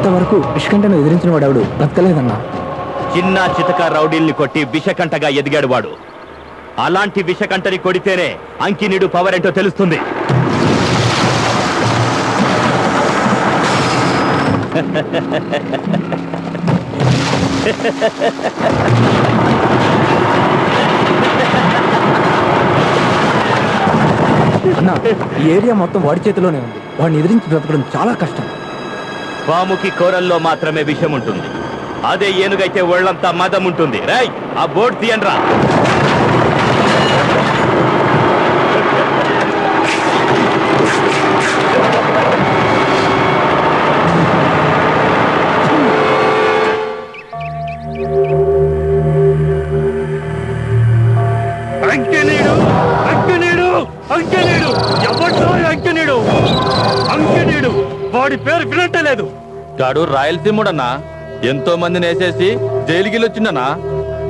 ఇంతవరకు విషకంటను ఎదిరించిన వాడు బ్రతకలేదన్నా. చిన్న చితక రౌడీల్ని కొట్టి విషకంటగా ఎదిగాడు వాడు. అలాంటి విషకంటని కొడితేనే అంకినీడు పవర్ ఏంటో తెలుస్తుంది. అన్నా, ఈ ఏరియా మొత్తం వాడి చేతిలోనే ఉంది. వాడిని ఎదిరించి బ్రతకడం చాలా కష్టం. పాముకి కూరల్లో మాత్రమే విషం ఉంటుంది, అదే ఏనుగైతే ఒళ్ళంతా మదం ఉంటుంది. రై, ఆ బోర్డు తీయండ్రా. అంకినీడు అంకినీడు అంకినీడు ఎవడ్రా అంకినీడు? అంకినీడు వాడి పేరు వినట్టే లేదు. గాడు రాయలసీముడన్నా, ఎంతో మందిని వేసేసి జైలుకి వచ్చిందన్నా.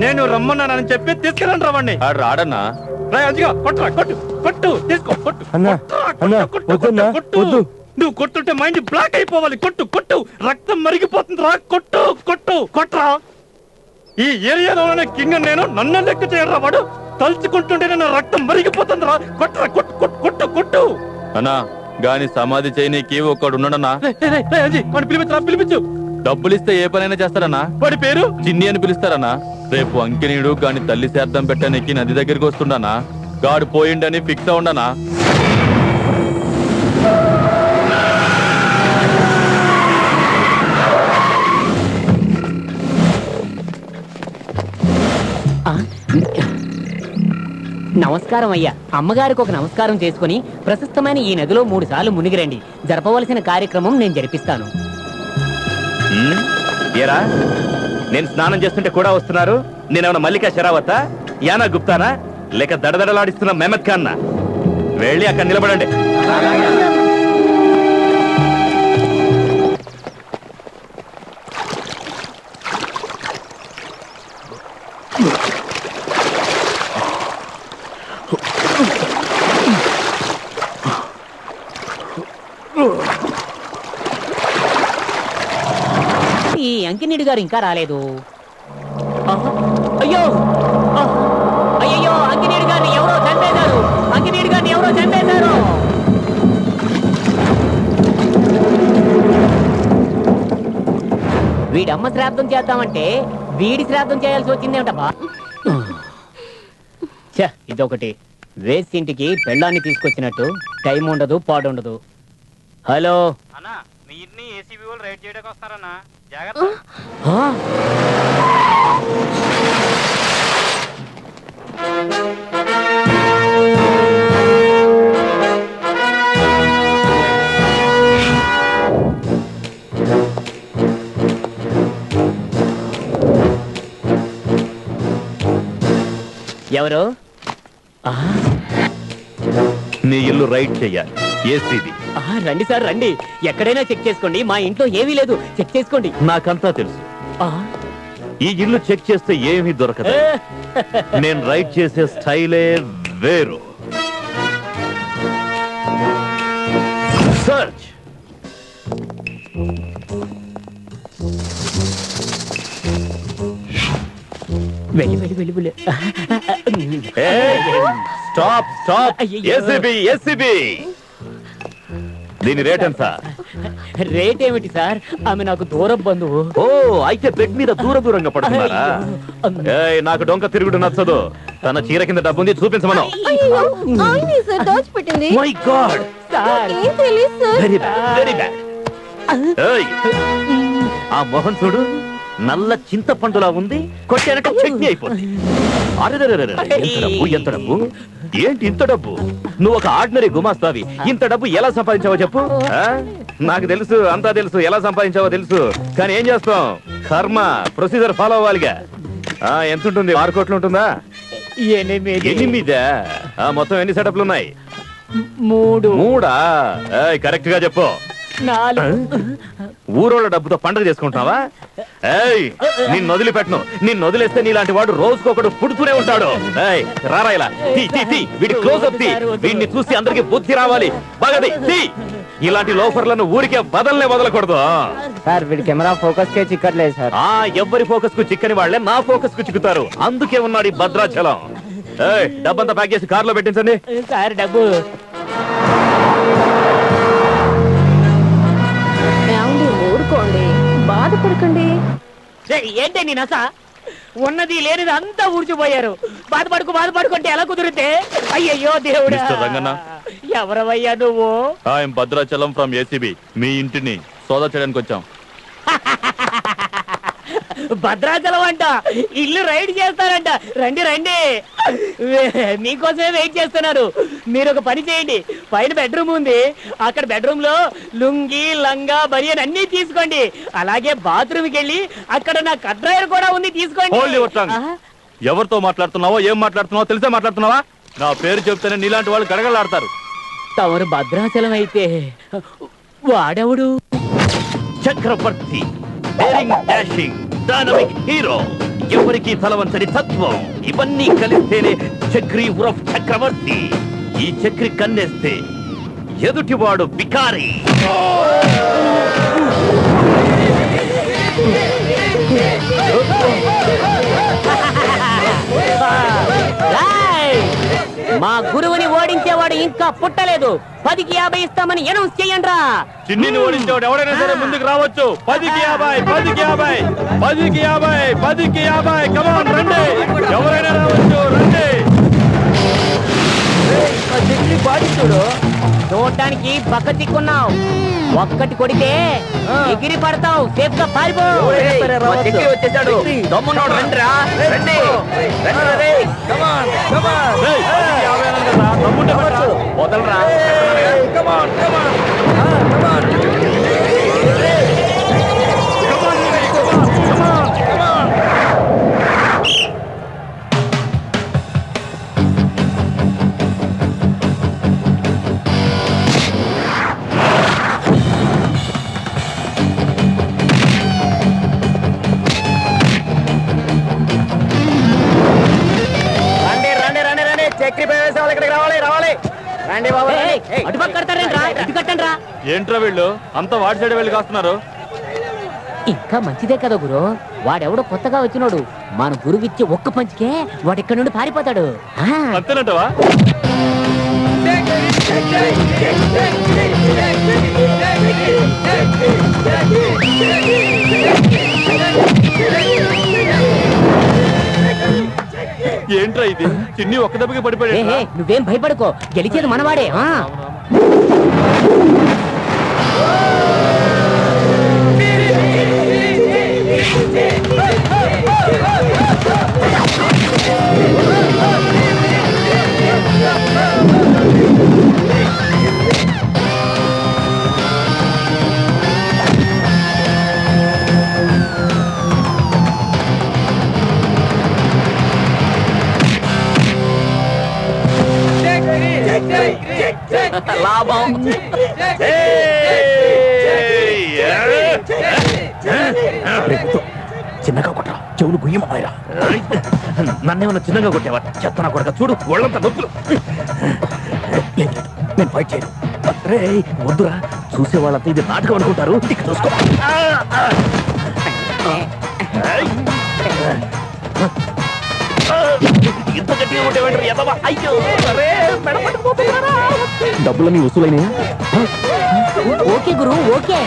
నేను రమ్మన్నానని చెప్పి తీసుకెళ్ళండి రావండి. ఆడు రాడన్నా. కొట్టురా, కొట్టు కొట్టు, తీసుకో కొట్టు. అన్నా, అన్నా, వద్దన్నా, వద్దు. నువ్వు కొట్టుంటే మైండ్ బ్లాక్ అయిపోవాలి. కొట్టు కొట్టు, రక్తం మరిగిపోతుంది రా. కొట్టు కొట్టు కొట్రా. ఈ ఏరియాలోనే కింగ్ నేను, నన్ను లెక్క చేయరా వాడు. తలుచుకుంటుంటే నేను రక్తం మరిగిపోతుంది రా. కొట్రా, కొట్టు కొట్టు కొట్టు కొట్టు. అన్నా, గాని సమాధి చేయనీకి ఒక్కడున్నాడన్నా. పిలిపించరా, పిలిపించు. డబ్బులిస్తే ఏ పనైనా చేస్తారన్నా. వాడి పేరు చిన్ని అని పిలుస్తారన్నా. రేపు అంకినీడు గాని తల్లి శార్థం పెట్టడానికి నది దగ్గరికి వస్తుండనా. గాడు పోయిండని ఫిక్స్ అవుండనా. నమస్కారం అయ్యా. అమ్మగారికి ఒక నమస్కారం చేసుకుని ప్రశస్తమైన ఈ నదిలో 3 సార్లు మునిగిరండి. జరపవలసిన కార్యక్రమం నేను జరిపిస్తాను. ఏరా, నేను స్నానం చేస్తుంటే కూడా వస్తున్నారు. నేనేమన్నా మల్లికా షరావతా, యానా గుప్తానా, లేక దడదడలాడిస్తున్న మెహమద్ ఖాన్నా? వెళ్ళి అక్కడ నిలబడండి. ఈ అంకినీడు గారు ఇంకా రాలేదు. అయ్యో అయ్యో, అంకినీడు గారిని ఎవరో చంపేశారు. అంకినీడు గారిని ఎవరో చంపేశారు. వీడమ్మ శ్రాద్ధం చేద్దామంటే వీడి శ్రాద్ధం చేయాల్సి వచ్చిందేమిటబ్బా. ఇదొకటి వేసి ఇంటికి పెళ్ళాన్ని తీసుకొచ్చినట్టు టైం ఉండదు, పాడుండదు. హలో అన్నా, మీ ఇంటిని ఏసీబీ వాళ్ళు రైడ్ చేయడానికి వస్తారన్నా, జాగ్రత్త. ఎవరు? నీ ఇల్లు రైడ్ చెయ్యాలి. ఏసీబీ. రండి సార్, రండి. ఎక్కడైనా చెక్ చేసుకోండి. మా ఇంట్లో ఏమీ లేదు, చెక్ చేసుకోండి. నాకంతా తెలుసు. ఈ ఇల్లు చెక్ చేస్తే ఏమీ దొరకదు. నేను రైడ్ చేసే స్టైలే వేరు. సర్చ్. వెళ్ళి వెళ్ళి వెళ్ళి వెళ్ళి. Stop stop. ACB ACB. దీని రేట్ ఎంత? రేట్ ఏమిటి సార్? ఆమె నాకు దూరం బంధువు. ఓ, అయితే బెడ్ మీద దూరంగా పడుతున్నారా? నాకు డొంక తిరుగుడు నచ్చదు. తన చీర కింద డబ్బుంది, చూపించమను. My god, very bad, very bad. ఆ మొహం చూడు, నల్ల చింతపండులా ఉంది. కొట్టానంటే చట్నీ అయిపోతుంది. ఎంత డబ్బు? ఏంటి ఇంత డబ్బు? నువ్వు ఒక ఆర్డినరీ గుమాస్తావి, ఇంత డబ్బు ఎలా సంపాదించావో చెప్పు. నాకు తెలుసు, అంతా తెలుసు, ఎలా సంపాదించావో తెలుసు. కానీ ఏం చేస్తాం, కర్మ, ప్రొసీజర్ ఫాలో అవ్వాలిగా. ఎంత ఉంటుంది? 6 కోట్లు ఉంటుందా? 8. మొత్తం ఎన్ని సెటప్లు ఉన్నాయి? 3. కరెక్ట్ గా చెప్పు. ఊరోళ్ళ డబ్బుతో పండుగ చేసుకుంటున్నావా? ఏయ్, నిన్ను వదిలిపెట్టను. నిన్ను వదిలేస్తే నీలాంటి వాడు రోజుకొకడు పుడుతూనే ఉంటాడు. ఏయ్, రారా ఇలా. వీడి క్లోజ్ అప్ తీ. వీడిని చూసి అందరికి బుద్ధి రావాలి. బాగా తీ. ఇలాంటి లోఫర్లను ఊరికే వదలకూడదు. సార్ వీడి కెమెరా ఫోకస్ కే చిక్కట్లేదు సార్. ఎవ్వరి ఫోకస్ కు చిక్కని వాళ్లే నా ఫోకస్ కు చిక్కుతారు. అందుకే ఉన్నాడు ఈ భద్రాచలం. డబ్బంతా ప్యాక్ చేసి కార్లో పెట్టించండి. సార్ డబ్బు ఊరుకోండి, బాధపడకండి. ఏంటి నీ నస? ఉన్నది లేనిది అంతా ఊడ్చిపోయారు. బాధపడుకుంటే ఎలా కుదిరితే? అయ్యయ్యో దేవుడా. మిస్టర్ రంగన్న. ఎవరవయ్యా నువ్వు? I'm Bhadrachalam from ACB. మీ ఇంటిని సోదా చేయడానికి వచ్చాం. భద్రాచలం అంట, ఇల్లు రైడ్ చేస్తారంట. రండి రండి, మీకోసమే వెయిట్ చేస్తున్నారు. మీరు ఒక పని చేయండి, పైన బెడ్రూమ్ ఉంది, అక్కడ బెడ్రూమ్ లో లుంగి లంగా బనియన్ అన్ని తీసుకోండి. అలాగే బాత్రూమ్కి వెళ్ళి అక్కడ నా కడ్రాయర్ కూడా ఉంది, తీసుకోండి. ఎవరితో మాట్లాడుతున్నావో ఏం మాట్లాడుతున్నావో తెలిసే మాట్లాడుతున్నావా? నా పేరు చెప్తేనే నీలాంటి వాళ్ళు గడగలాడతారు. తమరు భద్రాచలం అయితే వాడెవడు? చక్రవర్తి, డేరింగ్ డాషింగ్ డైనమిక్ హీరో, ఎవరికి తలవంచని తత్వం, ఇవన్నీ కలిస్తేనే చక్రి ఉరఫ్ చక్రవర్తి. ఈ చక్రి కన్నేస్తే ఎదుటివాడు బికారి. మా గురువుని ఓడించేవాడు ఇంకా పుట్టలేదు. 10కి 50 ఇస్తామని అనౌన్స్ చేయండి. చిన్నిని ఓడించేవాడు ఎవడైనా సరే ముందుకు రావచ్చు. 10కి 50, 10కి 50, 10కి 50, 10కి 50. కమాన్ రండి, ఎవరైనా రావచ్చు, రండి. చూడు, చూడటానికి పక్క చిక్కున్నావు. ఒక్కటి కొడితే ఎగిరి పడతావు. సేఫ్ గా పారిపో. వచ్చేసాడు. దమ్మున్నోడు రండిరా, రండి. వదలరా. ఏంట్రా వీళ్ళు అంతా వాడి సైడ్ వెళ్ళి కాస్తున్నారు? ఇంకా మంచిదే కదా గురు. వాడెవడో కొత్తగా వచ్చినోడు. మన గురువిచ్చే ఒక్క పంచికే వాడు ఇక్కడ నుండి పారిపోతాడు. అంతేనంటవా? ఏంట్రా ఇది? చిన్ని ఒక్క దెబ్బకి పడిపోయాడు. నువ్వేం భయపడుకో, గెలిచేది మనవాడే. లాభం. చిన్నగా కొట్టరా, చెవులు గుయ్యమాయరా. నన్నేమన్నా చిన్నగా కొట్టేవా? చెత్తనా కొడక, చూడు ఒళ్ళంతా నొప్పులు. నేను ఫైట్ చేయను. రే వద్దురా, చూసే వాళ్ళంతా ఇది నాటకం అనుకుంటారు. ఇక చూసుకో. ఇంత గట్టిగా కొట్టేవాడు ఎదవా. అయ్యో డబ్బులన్నీ వసూలైనాయా? ఓకే గురు, ఓకే.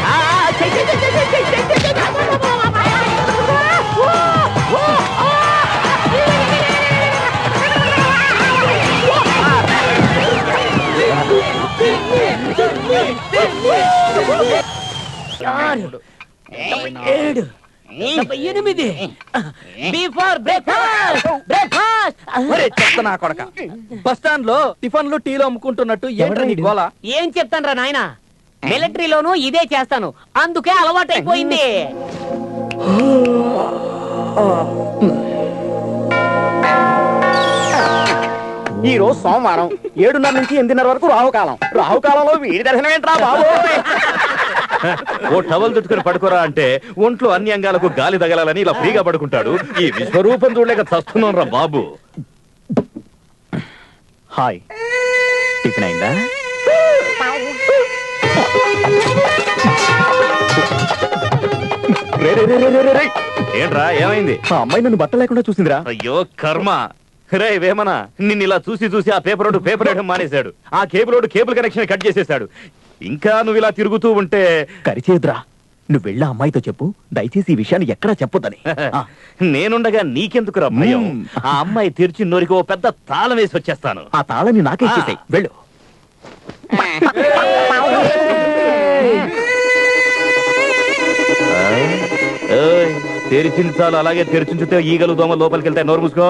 బస్ స్టాండ్ లో టిఫన్లు టీలు అమ్ముకుంటున్నట్టు ఏంటని గోల? ఏం చెప్తాను రా నాయన, మిలిటరీలోనూ ఇదే చేస్తాను, అందుకే అలవాటైపోయింది. ఈ రోజు సోమవారం 7:30 నుంచి 8:30 వరకు రాహుకాలం. రాహుకాలంలో వీడి దర్శనం ఏంట్రా బాబు? ఓ టవల్ చుట్టుకుని పడుకోరా అంటే ఒంట్లో అన్ని అంగాలకు గాలి తగలాలని ఇలా ఫ్రీగా పడుకుంటాడు. ఈ విశ్వరూపం చూడలేక చస్తున్నాం రా బాబు. హాయ్, టిఫిన్ అయిందా? ఏంట్రా ఏమైంది? ఆ అమ్మాయి నన్ను బట్ట లేకుండా చూసిందిరా. అయ్యో కర్మ. రే వేమనా, నిన్ను ఇలా చూసి చూసి ఆ పేపర్ రోడ్డు పేపర్ వేయడం మానేశాడు. ఆ cable road cable connection cut చేసేశాడు. ఇంకా నువ్వు ఇలా తిరుగుతూ ఉంటే కరిచేద్రా. నువ్వు వెళ్ళా అమ్మాయితో చెప్పు, దయచేసి ఈ విషయాన్ని ఎక్కడా చెప్పొద్దని. నేనుండగా నీకెందుకురా భయం? ఆ అమ్మాయి తెరిచి నోరికి ఓ పెద్ద తాళం వేసి వచ్చేస్తాను. ఆ తాళాన్ని నాకే ఇచ్చేసేయ్, వెళ్ళు. తెరిచిన చాలు అలాగే తెరిచించుతే ఈగలు దోమ లోపలికి వెళ్తాయి. నోరు మూసుకో.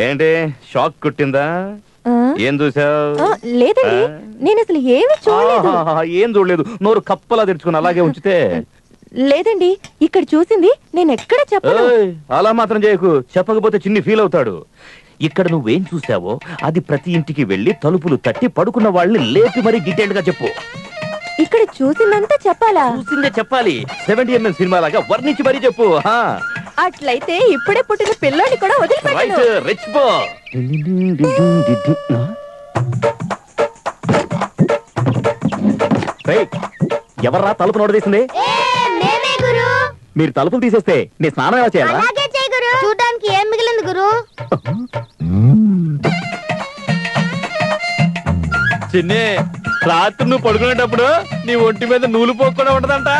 ఏంటి షాక్ కొట్టిందా? ఏం చూసావు? లేదండి, నేను అసలు ఏమీ చూడలేదు. ఏం చూడలేదు, నోరు కప్పలా తెరుచుకుని అలాగే ఉంచితే. లేదండి, ఇక్కడ చూసింది నేను ఎక్కడ చెప్పను. అలా మాత్రం చేయకు, చెప్పకపోతే చిన్ని ఫీల్ అవుతాడు. ఇక్కడ నువ్వేం చూసావో అది ప్రతి ఇంటికి వెళ్ళి తలుపులు తట్టి పడుకున్న వాళ్ళని లేపి మరీ డీటెయిల్ గా చెప్పు. ఇక్కడ చూసిందంతా చెప్పాలా? చూసిందే చెప్పాలి. 70mm సినిమా లాగా వర్ణించి మరీ చెప్పు. అట్లయితే ఇప్పుడే పుట్టిన పిల్లోని కూడా వదిలిపెట్టను. రైట్, రిచ్ బో. ఎవర్రా తలుపు నోడదీసింది? మీరు తలుపులు తీసేస్తే నీ స్నానం ఎలా చేయాలా? చూడడానికి ఏం మిగిలింది గురు? చిన్ని, రాత్రి నువ్వు పడుకునేటప్పుడు నీ ఒంటి మీద నూలు పోకుండా ఉంటదంట.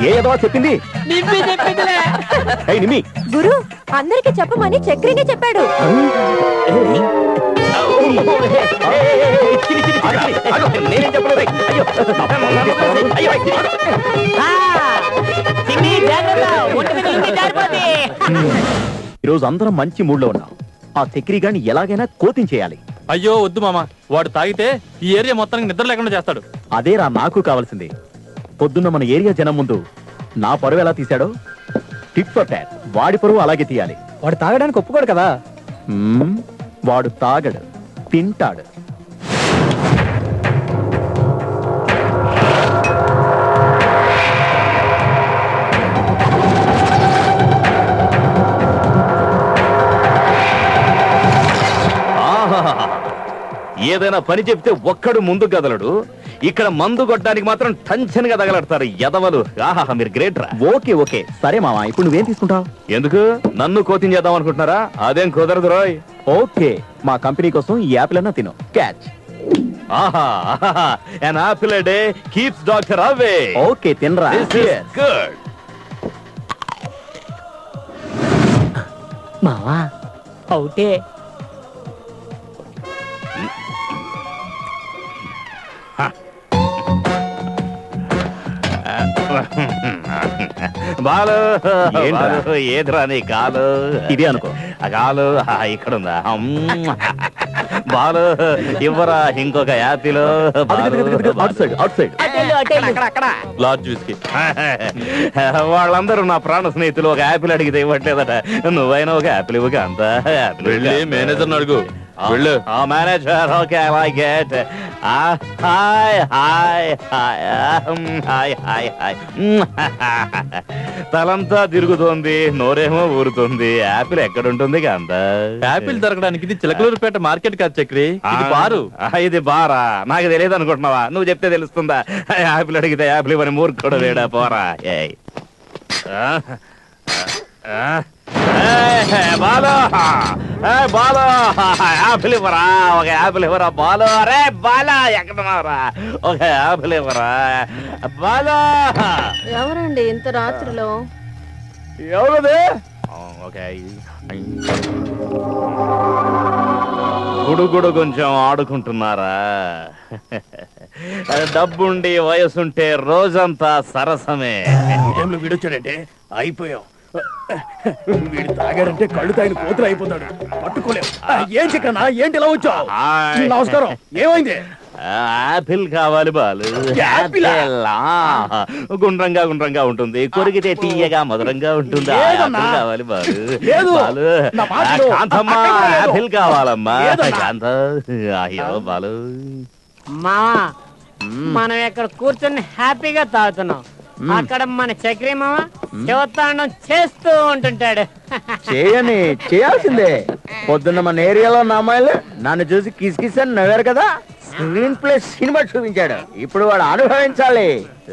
ఏ ఏదో చెప్పింది? ఏయ్ నిమ్మి, గురు, అందరికి చెప్పమని చక్రిని చెప్పాడు. నేనేం చెప్పలేదు. ఈరోజు అందరం మంచి మూడ్ లో ఉన్నాం. ఆ చక్రి గాని ఎలాగైనా కోతించేయాలి. అయ్యో వద్దు మామ, వాడు తాగితే ఈ ఏరియా మొత్తానికి నిద్ర లేకుండా చేస్తాడు. అదేరా నాకు కావాల్సింది. పొద్దున్న మన ఏరియా జనం ముందు నా పరువు ఎలా తీశాడో టిట్ ఫర్ టాట్ వాడి పరువు అలాగే తీయాలి. వాడు తాగడానికి ఒప్పుకోడు కదా. వాడు తాగడు, తింటాడు. ఏదైనా పని చెప్తే ఒక్కడు ముందు కదలడు. ఇక్కడ మందు కొట్టడానికి మాత్రం టెన్షన్ గా తగలడతారు ఎదవలు. ఆహా, మీరు గ్రేట్ రా. ఓకే ఓకే సరే మామ, ఇప్పుడు నువ్వేం తీసుకుంటావు? ఎందుకు నన్ను కోతింగ్ చేద్దాం అనుకుంటున్నారా? అదేం కుదరదు రోయ్. ఓకే, మా కంపెనీ కోసం ఈ యాపిల్ అన్నా తిను. క్యాచ్. ఆహా, an apple a day keeps doctor away. Okay తినరా. This is good. మావా అవుటే. బాలు, ఏంట్రా? బాలు, ఏదిరా నీ కాలు? ఇదే అనుకో. ఆ కాలు ఇక్కడ ఉందా? బాలు ఇవ్వరా ఇంకొక Apple. Out side, out side. Large whisky. వాళ్ళందరూ నా ప్రాణ స్నేహితులు. ఒక యాపిల్ అడిగితే ఇవ్వట్లేదట. నువ్వైనా ఒక యాపిల్ ఇవ్వక. అంత వెళ్ళి మేనేజర్ అడుగు. వెళ్ళు. Manager okay, I like it. Hi hi hi hi hi hi. తలంతా తిరుగుతోంది, నోరేమో ఊరుతుంది. యాపిల్ ఎక్కడ ఉంటుంది కాంత? యాపిల్ దొరకడానికి ఇది చిలకలూరుపేట మార్కెట్ కాదు చక్రి, ఇది బారు. ఇది బారా? నాకు తెలియదు అనుకుంటున్నావా? నువ్వు చెప్తే తెలుస్తుందా? యాపిల్ అడిగితే యాపిల్ ఇవ్వని మూర్ఖుడు వేడా పోరా. బాలో బాలో, యాపిల్ ఇవ్వరా, ఒక యాపిల్ ఇవ్వరా బాలో. అరే బాలా ఎక్కడున్నారా? ఒక యాపిల్ ఇవ్వరా బాలో. ఎవరండి ఇంత రాత్రిలో? ఎవరది? ఓకే, గుడుగుడు కొంచెం ఆడుకుంటున్నారా? డబ్బుండి వయసుంటే రోజంతా సరసమే. వీడొచ్చాడంటే అయిపోయాం. వీడు తాగాడంటే కళ్ళు తాగిన కోతులు అయిపోతాడు. పట్టుకోలేవు. ఏం చక్రనా, ఏంటి ఇలా వచ్చావు? నమస్కారం, ఏమైంది? యాపిల్ కావాలి బాలు. యాపిలా? గుండ్రంగా గుండ్రంగా ఉంటుంది, కొరికితే తీయగా మధురంగా ఉంటుంది. లేదన్నా. యాపిల్ కావాలి బాలు. లేదు. బాలు, నా మాట విను. కాంతమ్మా అక్కడ కూడా లేదు. యాపిల్ కావాలమ్మా. లేదన్నా. కాంత, అయ్యో బాలు. మావా మనం ఇక్కడ కూర్చొని హ్యాపీగా తాగుతున్నాం, అక్కడ మన చక్రి మామ శివతాండం చేస్తూ ఉంటుంటాడు. చేయని చేయాల్సిందే. పొద్దున్న మన ఏరియాలో ఉన్న అమ్మాయిలు నన్ను చూసి కిస్ కిస్ అని నవ్వారు కదా, స్క్రీన్ ప్లే సినిమా చూపించాడు. ఇప్పుడు వాడు అనుభవించాలి.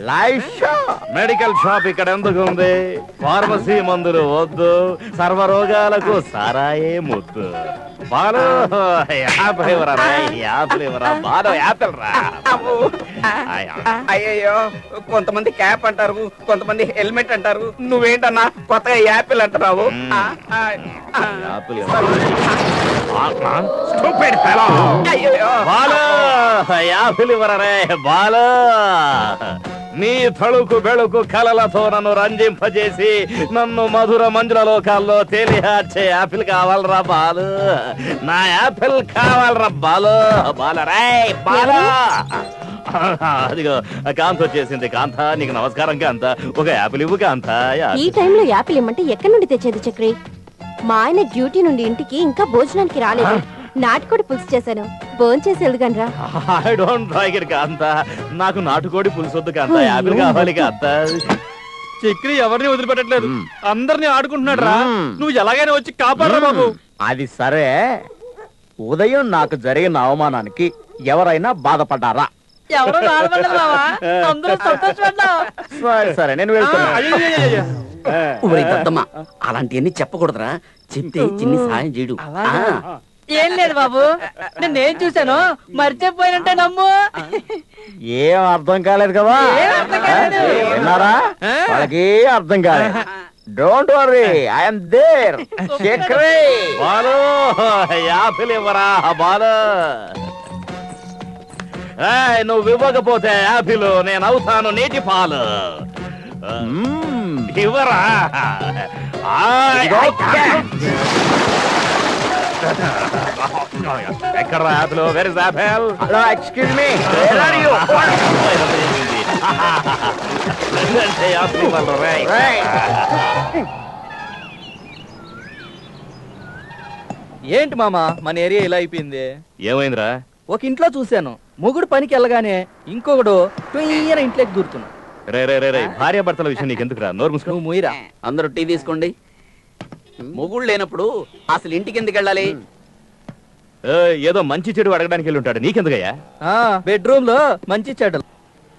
Live show. మెడికల్ షాప్ ఇక్కడ ఎందుకు ఉంది? ఫార్మసీ మందులు వద్దు, సర్వరోగాలకు సారాయే ముద్దు. బాలు యాపిల్ ఇవ్వరా, యాపిల్ ఇవ్వరా బాలు, యాపిల్ రా. అయ్యయ్యో, కొంతమంది క్యాప్ అంటారు, కొంతమంది హెల్మెట్ అంటారు. నువ్వేంటన్నా కొత్తగా యాపిల్ అంటున్నావు? యాపిల్ బాలు, యాపిల్ ఇవ్వరా రే బాలు. నీ తళుకు బెళుకు కలలతో నన్ను రంజింపజేసి నన్ను మధుర మంజుల లోకాల్లో తేలియార్చే యాపిల్ కావాలరా బాలు. నా యాపిల్ కావాలరా బాలు. బాలరా బాలు. అదిగో కాంత వచ్చేసింది. కాంత, నీకు నమస్కారం కాంత. ఒక యాపిల్ ఇవ్వు కాంత. ఈ టైంలో యాపిల్ ఇమ్మంటే ఎక్కడి నుండి తెచ్చేది చక్రి? మా ఆయన డ్యూటీ నుండి ఇంటికి ఇంకా భోజనానికి రాలేదు. నాటుకోడి పులుసు చేశాను, భోంచేసి వెళ్దుగానరా. ఐ డోంట్ లైక్ ఇట్ కాంత. నాకు నాటుకోడి పులుసు వద్దు కాంత, యాపిల్ కావాలి కాంత. చక్రి ఎవరిని వదిలిపెట్టట్లేదు, అందరినీ ఆడుకుంటున్నాడు రా. నువ్వు ఎలాగైనా వచ్చి కాపాడరా బాబు. అది సరే, ఉదయం నాకు జరిగిన అవమానానికి ఎవరైనా బాధపడ్డారా? ఎవరు బాధపడలేదు మావా, అందరూ సంతోషపడ్డాం. సరే సరే, నేను వెళ్తున్నా. అలాంటివన్నీ చెప్పకూడదురా, చెప్తే చిన్ని సాయం చేయడు. ఏం లేదు బాబు, నేనేం చూసాను మర్చిపోయినంటే నమ్ము. ఏం అర్థం కాలేదు కదా? విన్నారా? వాళ్ళకి అర్థం కాలేదు. Don't worry, I'm there. Chakri Balu, apple ఇవ్వరా బాలు. నువ్వు ఇవ్వకపోతే యాపిల్ నేను అవుతాను నీటి పాలు. ఇవ్వరా. ఎక్కడ apple? Where is apple? Hello, excuse me, where are you? Apple ఇవ్వాలి రే. ఏంటి మామా మన ఏరియా ఇలా అయిపోయింది? ఏమైందిరా? ఒక ఇంట్లో చూశాను, మొగుడు పనికి వెళ్ళగానే ఇంకొకడు తొయ్యన ఇంట్లోకి దూరుతున్నా. రే రే రే రే, భార్య భర్తల విషయం నీకెందుకురా? నోరు మూసుకో. నువ్వు ముయిరా. అందరూ టీ తీసుకోండి. మొగుళ్ళు లేనప్పుడు అసలు ఇంటికి ఎందుకు వెళ్ళాలి? ఏదో మంచి చెడు అడగడానికి వెళ్ళి ఉంటాడు, నీకెందుకయ్యా? బెడ్రూమ్ లో మంచి చెడ్డలు.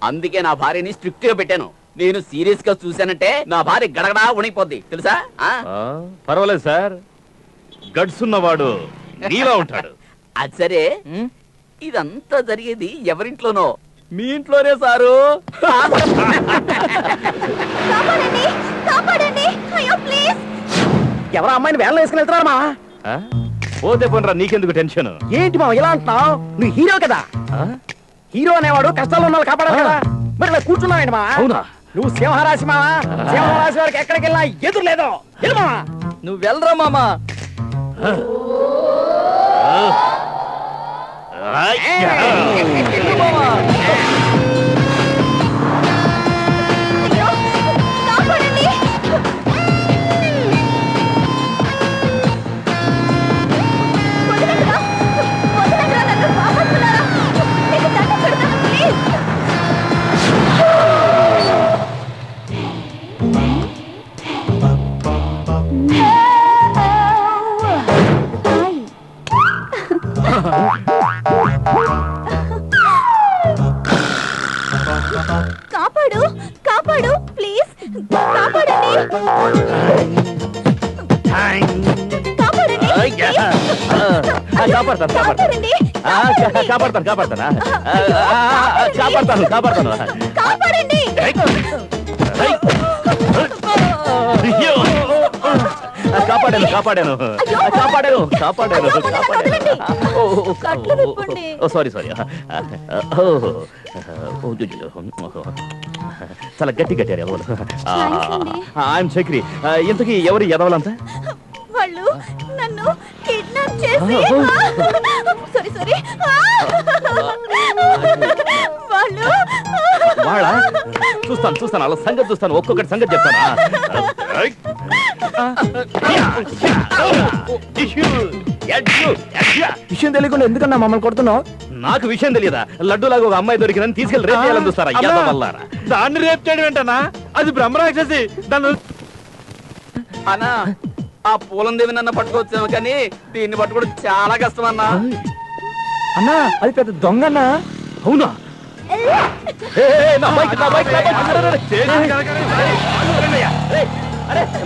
అందుకే నా భార్యని స్ట్రిక్ట్ గా పెట్టాను. నేను సీరియస్ గా చూశానంటే నా భార్య గడగడా ఉణిపోద్ది తెలుసా? పర్వాలేదు సార్, గడ్స్ ఉన్నవాడు నీలా ఉంటాడు. అది సరే, ఇదంతా జరిగేది ఎవరింట్లోనో? మీ ఇంట్లోనే సారు. ఎవరో అమ్మాయిని వేళ వేసుకుని వెళ్తున్నారు మా. పోతే పోనరా, నీకెందుకు టెన్షన్? ఏంటి మా ఇలా అంటున్నావు? నువ్వు హీరో కదా. హీరో అనేవాడు కష్టాలు ఉన్న వాళ్ళు కాపాడాలి కదా. మరి ఇలా కూర్చున్నావేంటి మా? అవునా? నువ్వు సింహరాశి మావా. సింహరాశి వారికి ఎక్కడికి వెళ్ళినా ఎదురు లేదు. నువ్వు వెళ్ళరా మామా. కాపాడు, కాపాడు, ప్లీజ్ కాపాడండి, కాపాడండి, కాపాడతాను కాపాడండి, కాపాడతాను కాపాడతాను కాపాడతాను. కాపాడండి. కాపాడాను కాపాడాను కాపాడాను కాపాడాను కట్లు విప్పండి. Sorry sorry. చాలా గట్టి కట్టారు ఎవరు? ఐఎమ్ చక్రి. ఇంతకీ ఎవరు ఎదవలంతా? వాళ్ళు నన్ను కిడ్నాప్ చేసి సారీ సారీ వాళ్ళు వాళ్ళ చూస్తాను చూస్తాను, అలా సంగతి చూస్తాను, ఒక్కొక్కటి సంగతి చెప్తాను. విషయం తెలియకుండా ఎందుకన్నా మమ్మల్ని కొడుతున్నావు? నాకు విషయం తెలియదా? లడ్డూలాగా ఒక అమ్మాయి దొరికిందని తీసుకెళ్లి రేపు చేయాలని చూస్తారా? అమ్మా, ఎదవల్లారా. దాన్ని రేపు చేయడం ఏంటన్నా? అది బ్రహ్మరాక్షసి. దాన్ని అన్నా ఆ పూలం దేవి నన్ను పట్టుకోవచ్చాము కానీ దీన్ని పట్టుకోవడం చాలా కష్టం అన్నా. అన్నా అది పెద్ద దొంగ అన్నా. అవునా? నా బైక్, నా బైక్, నా బైక్. అరే, అరే, చేసి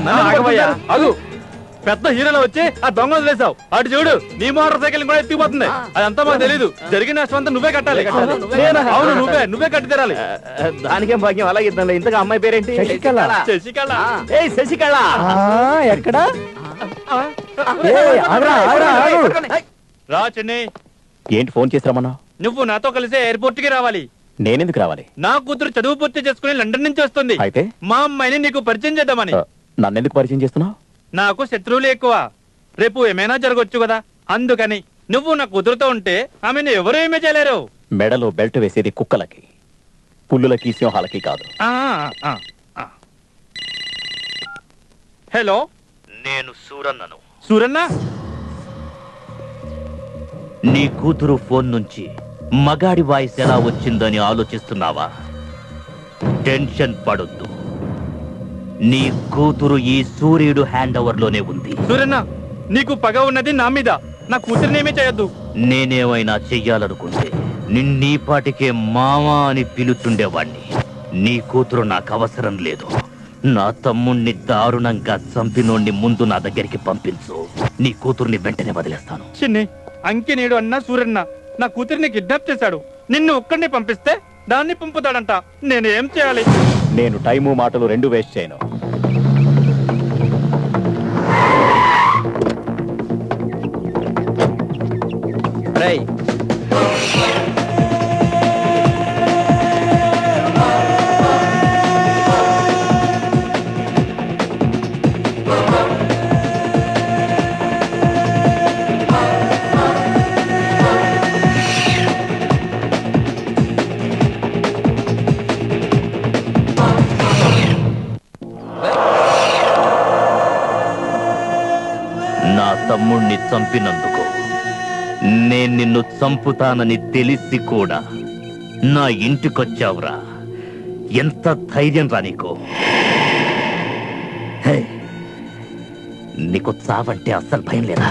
నన్ను ఆగమయ్యా, పట్టుకుంటారు. ఆగు. పెద్ద హీరోలో వచ్చి ఆ దొంగ వదిలేసావు. అటు చూడు, నీ మోటార్ సైకిల్ కూడా ఎత్తిపోతుంది. అదంతా మాకు తెలీదు. జరిగిన నష్టం అంతా నువ్వే కట్టాలి. నేనా? అవును, నువ్వే కట్టి తీరాలి. దానికేం భాగ్యం, అలాగే ఇద్దాంలే. ఇంతగా అమ్మాయి పేరేంటి? శశికళ. శశికళ. ఏయ్ శశికళ. ఎక్కడ? ఆగరా, ఆగరా, ఆగు. రా చెన్నై, ఏంటి ఫోన్ చేసి రమ్మన్నా? నువ్వు నాతో కలిసి ఎయిర్పోర్ట్ కి రావాలి. నేనెందుకు రావాలి? నా కూతురు చదువు పూర్తి చేసుకుని లండన్ నుంచి వస్తుంది. అయితే మా అమ్మాయిని నీకు పరిచయం చేద్దామని. నన్నెందుకు పరిచయం చేస్తున్నావు? నాకు శత్రువులు ఎక్కువ. రేపు ఏమైనా జరగొచ్చు కదా, అందుకని. నువ్వు నా కూతురుతో ఉంటే ఆమెను ఎవరు ఏమీ చేయలేరు. మెడలో బెల్ట్ వేసేది కుక్కలకి, పుల్లులకి, సింహాలకి కాదు. ఆ, ఆ, ఆ. హలో, నేను సూరన్నను. సూరన్న. నీ కూతురు ఫోన్ నుంచి మగాడి వాయిస్ ఎలా వచ్చిందని ఆలోచిస్తున్నావా? టెన్షన్ పడొద్దు. నీ కూతురు ఈ సూర్యుడు హ్యాండ్ ఓవర్ లోనే ఉంది. సూరన్న, నీకు పగ ఉన్నది నా మీద. నా కూతురునేమీ చేయొద్దు. నేనేమైనా చెయ్యాలనుకుంటే నిన్నీ పాటికే మామా అని పిలుచుండేవాణ్ణి. నీ కూతురు నాకు అవసరం లేదు. నా తమ్ముణ్ణి దారుణంగా చంపినోణ్ణి ముందు నా దగ్గరికి పంపించు. నీ కూతుర్ని వెంటనే వదిలేస్తాను. చిన్ని, అంకి నేడు అన్న సూరన్న నా కూతురిని కిడ్నాప్ చేశాడు. నిన్ను ఒక్కడిని పంపిస్తే దాన్ని పంపుతాడంట. నేనేం చేయాలి? నేను టైము మాటలు రెండు వేస్ట్ చేయను. రేయ్, నా తమ్ముణ్ణి చంపినందుకు నేను నిన్ను చంపుతానని తెలిసి కూడా నా ఇంటికొచ్చావురా. ఎంత ధైర్యం రా నీకు? హే, నీకు చావంటే అస్సలు భయం లేదా?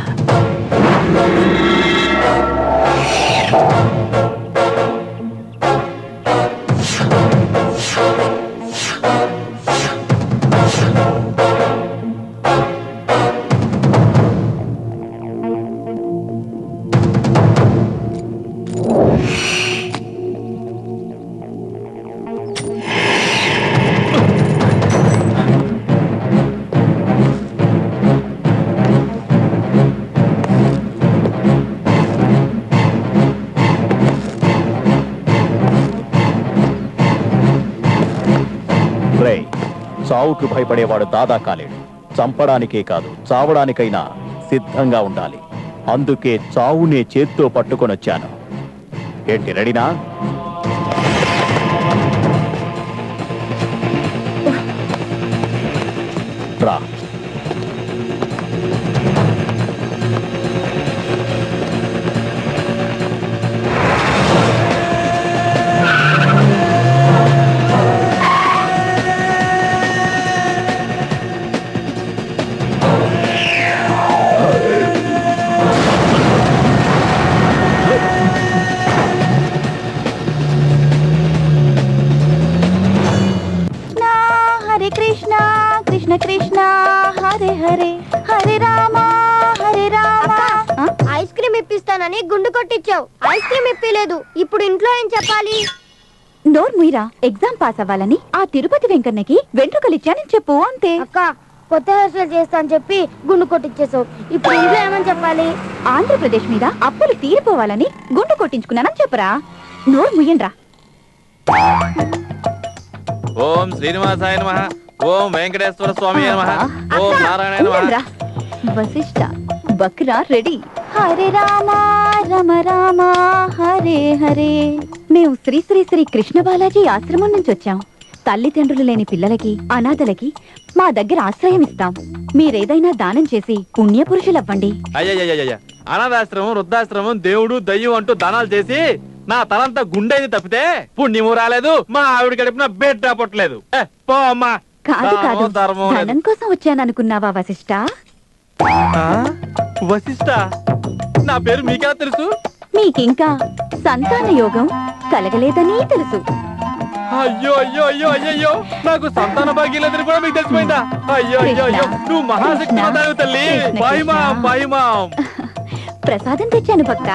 చావుకు భయపడేవాడు దాదా కాలేడు. చంపడానికే కాదు, చావడానికైనా సిద్ధంగా ఉండాలి. అందుకే చావునే చేత్తో పట్టుకొనొచ్చాను. ఏంటి, రెడీనా? రా. హరే కృష్ణ కృష్ణ కృష్ణ హరే హరే హరే రామ హరే రామ. ఐస్ క్రీమ్ ఇప్పిస్తానని గుండు కొట్టించావు. Ice cream ఇప్పలేదు. ఇప్పుడు ఇంట్లో ఏం చెప్పాలి? నోర్ ముయిరా, ఎగ్జామ్ పాస్ అవ్వాలని ఆ తిరుపతి వెంకన్నకి వెంట్రుకలిచ్చానని చెప్పు అంతే. అక్క, కొత్త హెయిర్ స్టైల్ చేస్తా అని చెప్పి గుండు కొట్టించేసావు. ఇప్పుడు ఇంట్లో ఏమని చెప్పాలి? ఆంధ్రప్రదేశ్ మీద అప్పులు తీరిపోవాలని గుండు కొట్టించుకున్నానని చెప్పరా. నోర్ ముయ్యండ్రా. ఓం శ్రీనివాసాయ నమః. ఓం వెంకటేశ్వర స్వామి నమః. ఓం నారాయణ నమః. వశిష్ఠ బక్రా రెడీ. హరే రామ రమ రామ హరే హరే. మేము శ్రీ శ్రీ శ్రీ కృష్ణ బాలాజీ ఆశ్రమం నుంచి వచ్చాం. తల్లిదండ్రులు లేని పిల్లలకి, అనాథలకి మా దగ్గర ఆశ్రయం ఇస్తాం. మీరేదైనా దానం చేసి పుణ్యపురుషులవ్వండి. అయ్యయ్యయ్యయ్య, అనాథాశ్రమం వృద్ధాశ్రమం దేవుడు దయ్యం అంటూ దానాలు చేసి నా తలంతా గుండెది తప్పితే పుణ్యము రాలేదు, మా ఆవిడ గడిపిన బిడ్డ పుట్టలేదు. పో అమ్మా. కాదు కాదు, దామో ధర్మం లేదు. ధనం కోసం వచ్చాననుకున్నావా వశిష్ట? ఆ? వశిష్ట నా పేరు మీకెలా తెలుసు? మీకింకా సంతాన యోగం కలగలేదని తెలుసు. అయ్యో అయ్యో అయ్యో అయ్యో నాకు సంతాన భాగ్యం లేదని కూడా మీకు తెలిసిపోయిందా? అయ్యో అయ్యో అయ్యో నువ్వు మహాశక్తి తల్లి. కృష్ణ, బాయిమా కృష్ణ. బాయిమా. ప్రసాదం తెచ్చాను భక్త,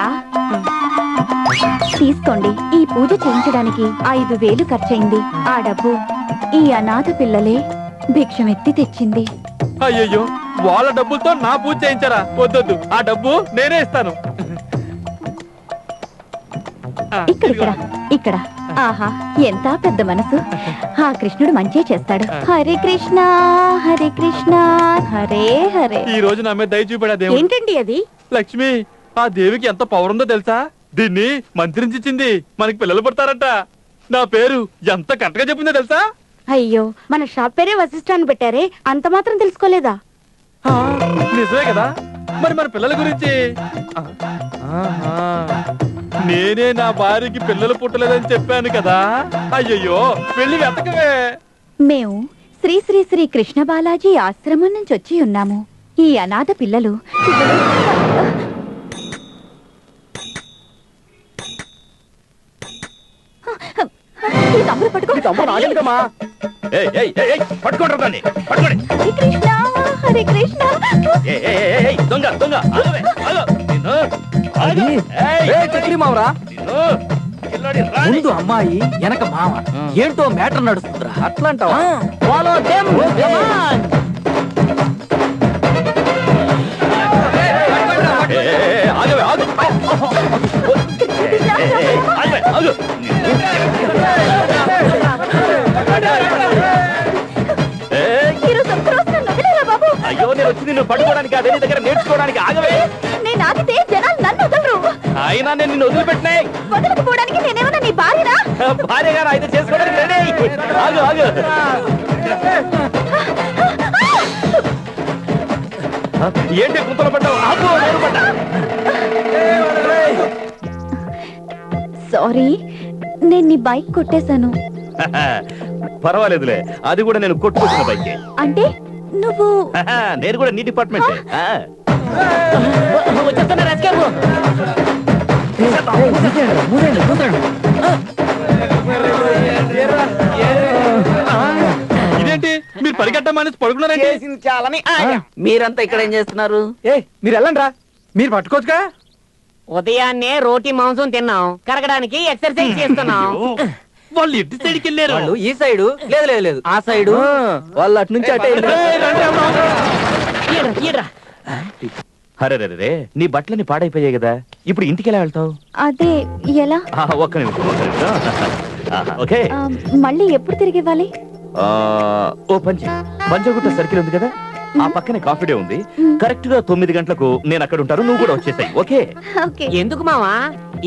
తీసుకోండి. ఈ పూజ చేయించడానికి 5,000 ఖర్చయింది. ఆ డబ్బు ఈ అనాథ పిల్లలే భిక్షమెత్తి తెచ్చింది. అయ్యయ్యో వాళ్ళ డబ్బులతో నా పూజ చేయించారా? వద్దొద్దు, ఆ డబ్బు నేనే ఇస్తాను. ఇక్కడ ఇక్కడ ఆహా, ఎంత పెద్ద మనసు. ఆ కృష్ణుడు మంచే చేస్తాడు. హరే కృష్ణ హరే కృష్ణ హరే హరే. ఈ రోజు నా మీద దయ చూపాడా దేవుడు. ఏంటండి అది? లక్ష్మి, ఆ దేవికి ఎంత పవర్ ఉందో తెలుసా? దీన్ని మంత్రించింది, మనకి పిల్లలు పుడతారంట. నా పేరు ఎంత కరెక్ట్గా చెప్పిందో తెలుసా? అయ్యో, మన షాప్ పేరే వశిష్ఠ అని పెట్టారే, అంత మాత్రం తెలుసుకోలేదా? ఆ, నిజమే కదా. మరి మన పిల్లల గురించి ఆహా, నేనే నా భార్యకి పిల్లలు పుట్టలేదని చెప్పాను కదా. అయ్యయ్యో వెళ్ళి వెతకవే. మేము శ్రీ శ్రీ శ్రీ కృష్ణ బాలాజీ ఆశ్రమం నుంచి వచ్చి ఉన్నాము. ఈ అనాథ పిల్లలు ఈ తమ్ముడు పట్టుకో. ఏయ్, ఏయ్, ఏయ్, ఏయ్, పట్టుకోండి దాన్ని, పట్టుకోండి. హరే కృష్ణ హరే కృష్ణ. ఏయ్, ఏయ్, ఏయ్, ఏయ్, దొంగ దొంగ ఆగవే, ఆగు. నిన్ను, ఆగు. ఏయ్, మావరా, నిన్ను, పిల్లోడి రాని. ముందు అమ్మాయి వెనక మామ, ఏంటో మ్యాటర్ నడుస్తుందిరా. అట్లా అంటావా? Follow them. ఏయ్, ఏయ్, ఏయ్, ఆగవే, ఆగు. ఏయ్, ఏయ్, ఆగవే, ఆగు. ఏయ్, ఈరోజు ఒక్కరోజు నన్ను వదిలేరా బాబు? అయ్యో నేను వచ్చి నిన్ను పట్టుకోవడానికి అదే నీ దగ్గర నేర్చుకోవడానికి. ఆగవే. నేను ఆగితే జనాలు నన్ను వదలరు. అయినా నేను నిన్ను వదిలిపెట్టినా వదలకపోవడానికి నేనేమన్నా నీ భార్యనా? భార్య గారు అయితే చేసుకోవడానికి రెడీ. ఆగు ఆగు. ఏంటి గుంతలు పడ్డావు? ఆగు, నేను పడ్డా. సారీ, నేను నీ బైక్ కొట్టేశాను. పర్వాలేదులే, అది కూడా నేను కొట్టుకొచ్చిన బైకే. అంటే నువ్వు నేను కూడా నీ డిపార్ట్మెంట్. వచ్చేస్తున్నా రాజకీయ. ఇదేంటి మీరు పరిగెట్టం మానేసి పడుకున్నారండి? చాలని మీరంతా ఇక్కడ ఏం చేస్తున్నారు? మీరు వెళ్ళండి రా, మీరు పట్టుకోవచ్చుగా. ఉదయాన్నే రోటీ మాంసం తిన్నాం, కరగడానికి ఎక్సర్సైజ్ చేస్తున్నాం. వాళ్ళు ఎట్టి సైడ్కి వెళ్ళారు. వాళ్ళు ఈ సైడు, లేదు లేదు లేదు ఆ సైడు, వాళ్ళు అటు నుంచి అటే ఈడ్రా. అరే రే, నీ బట్టలని పాడైపోయాయి కదా, ఇప్పుడు ఇంటికి ఎలా వెళ్తావు? అదే ఎలా? ఒక్క నిమిషం, ఒక్క నిమిషం. ఓకే, ఆ, మళ్ళీ ఎప్పుడు తిరిగి ఇవ్వాలి? ఓ పంచగుట్ట సర్కిల్ ఉంది కదా, ఆ పక్కనే కాఫీ డే ఉంది. కరెక్ట్ గా 9 గంటలకు నేను అక్కడ ఉంటాను, నువ్వు కూడా వచ్చేసాయి. ఓకే? ఓకే. ఎందుకు మావా,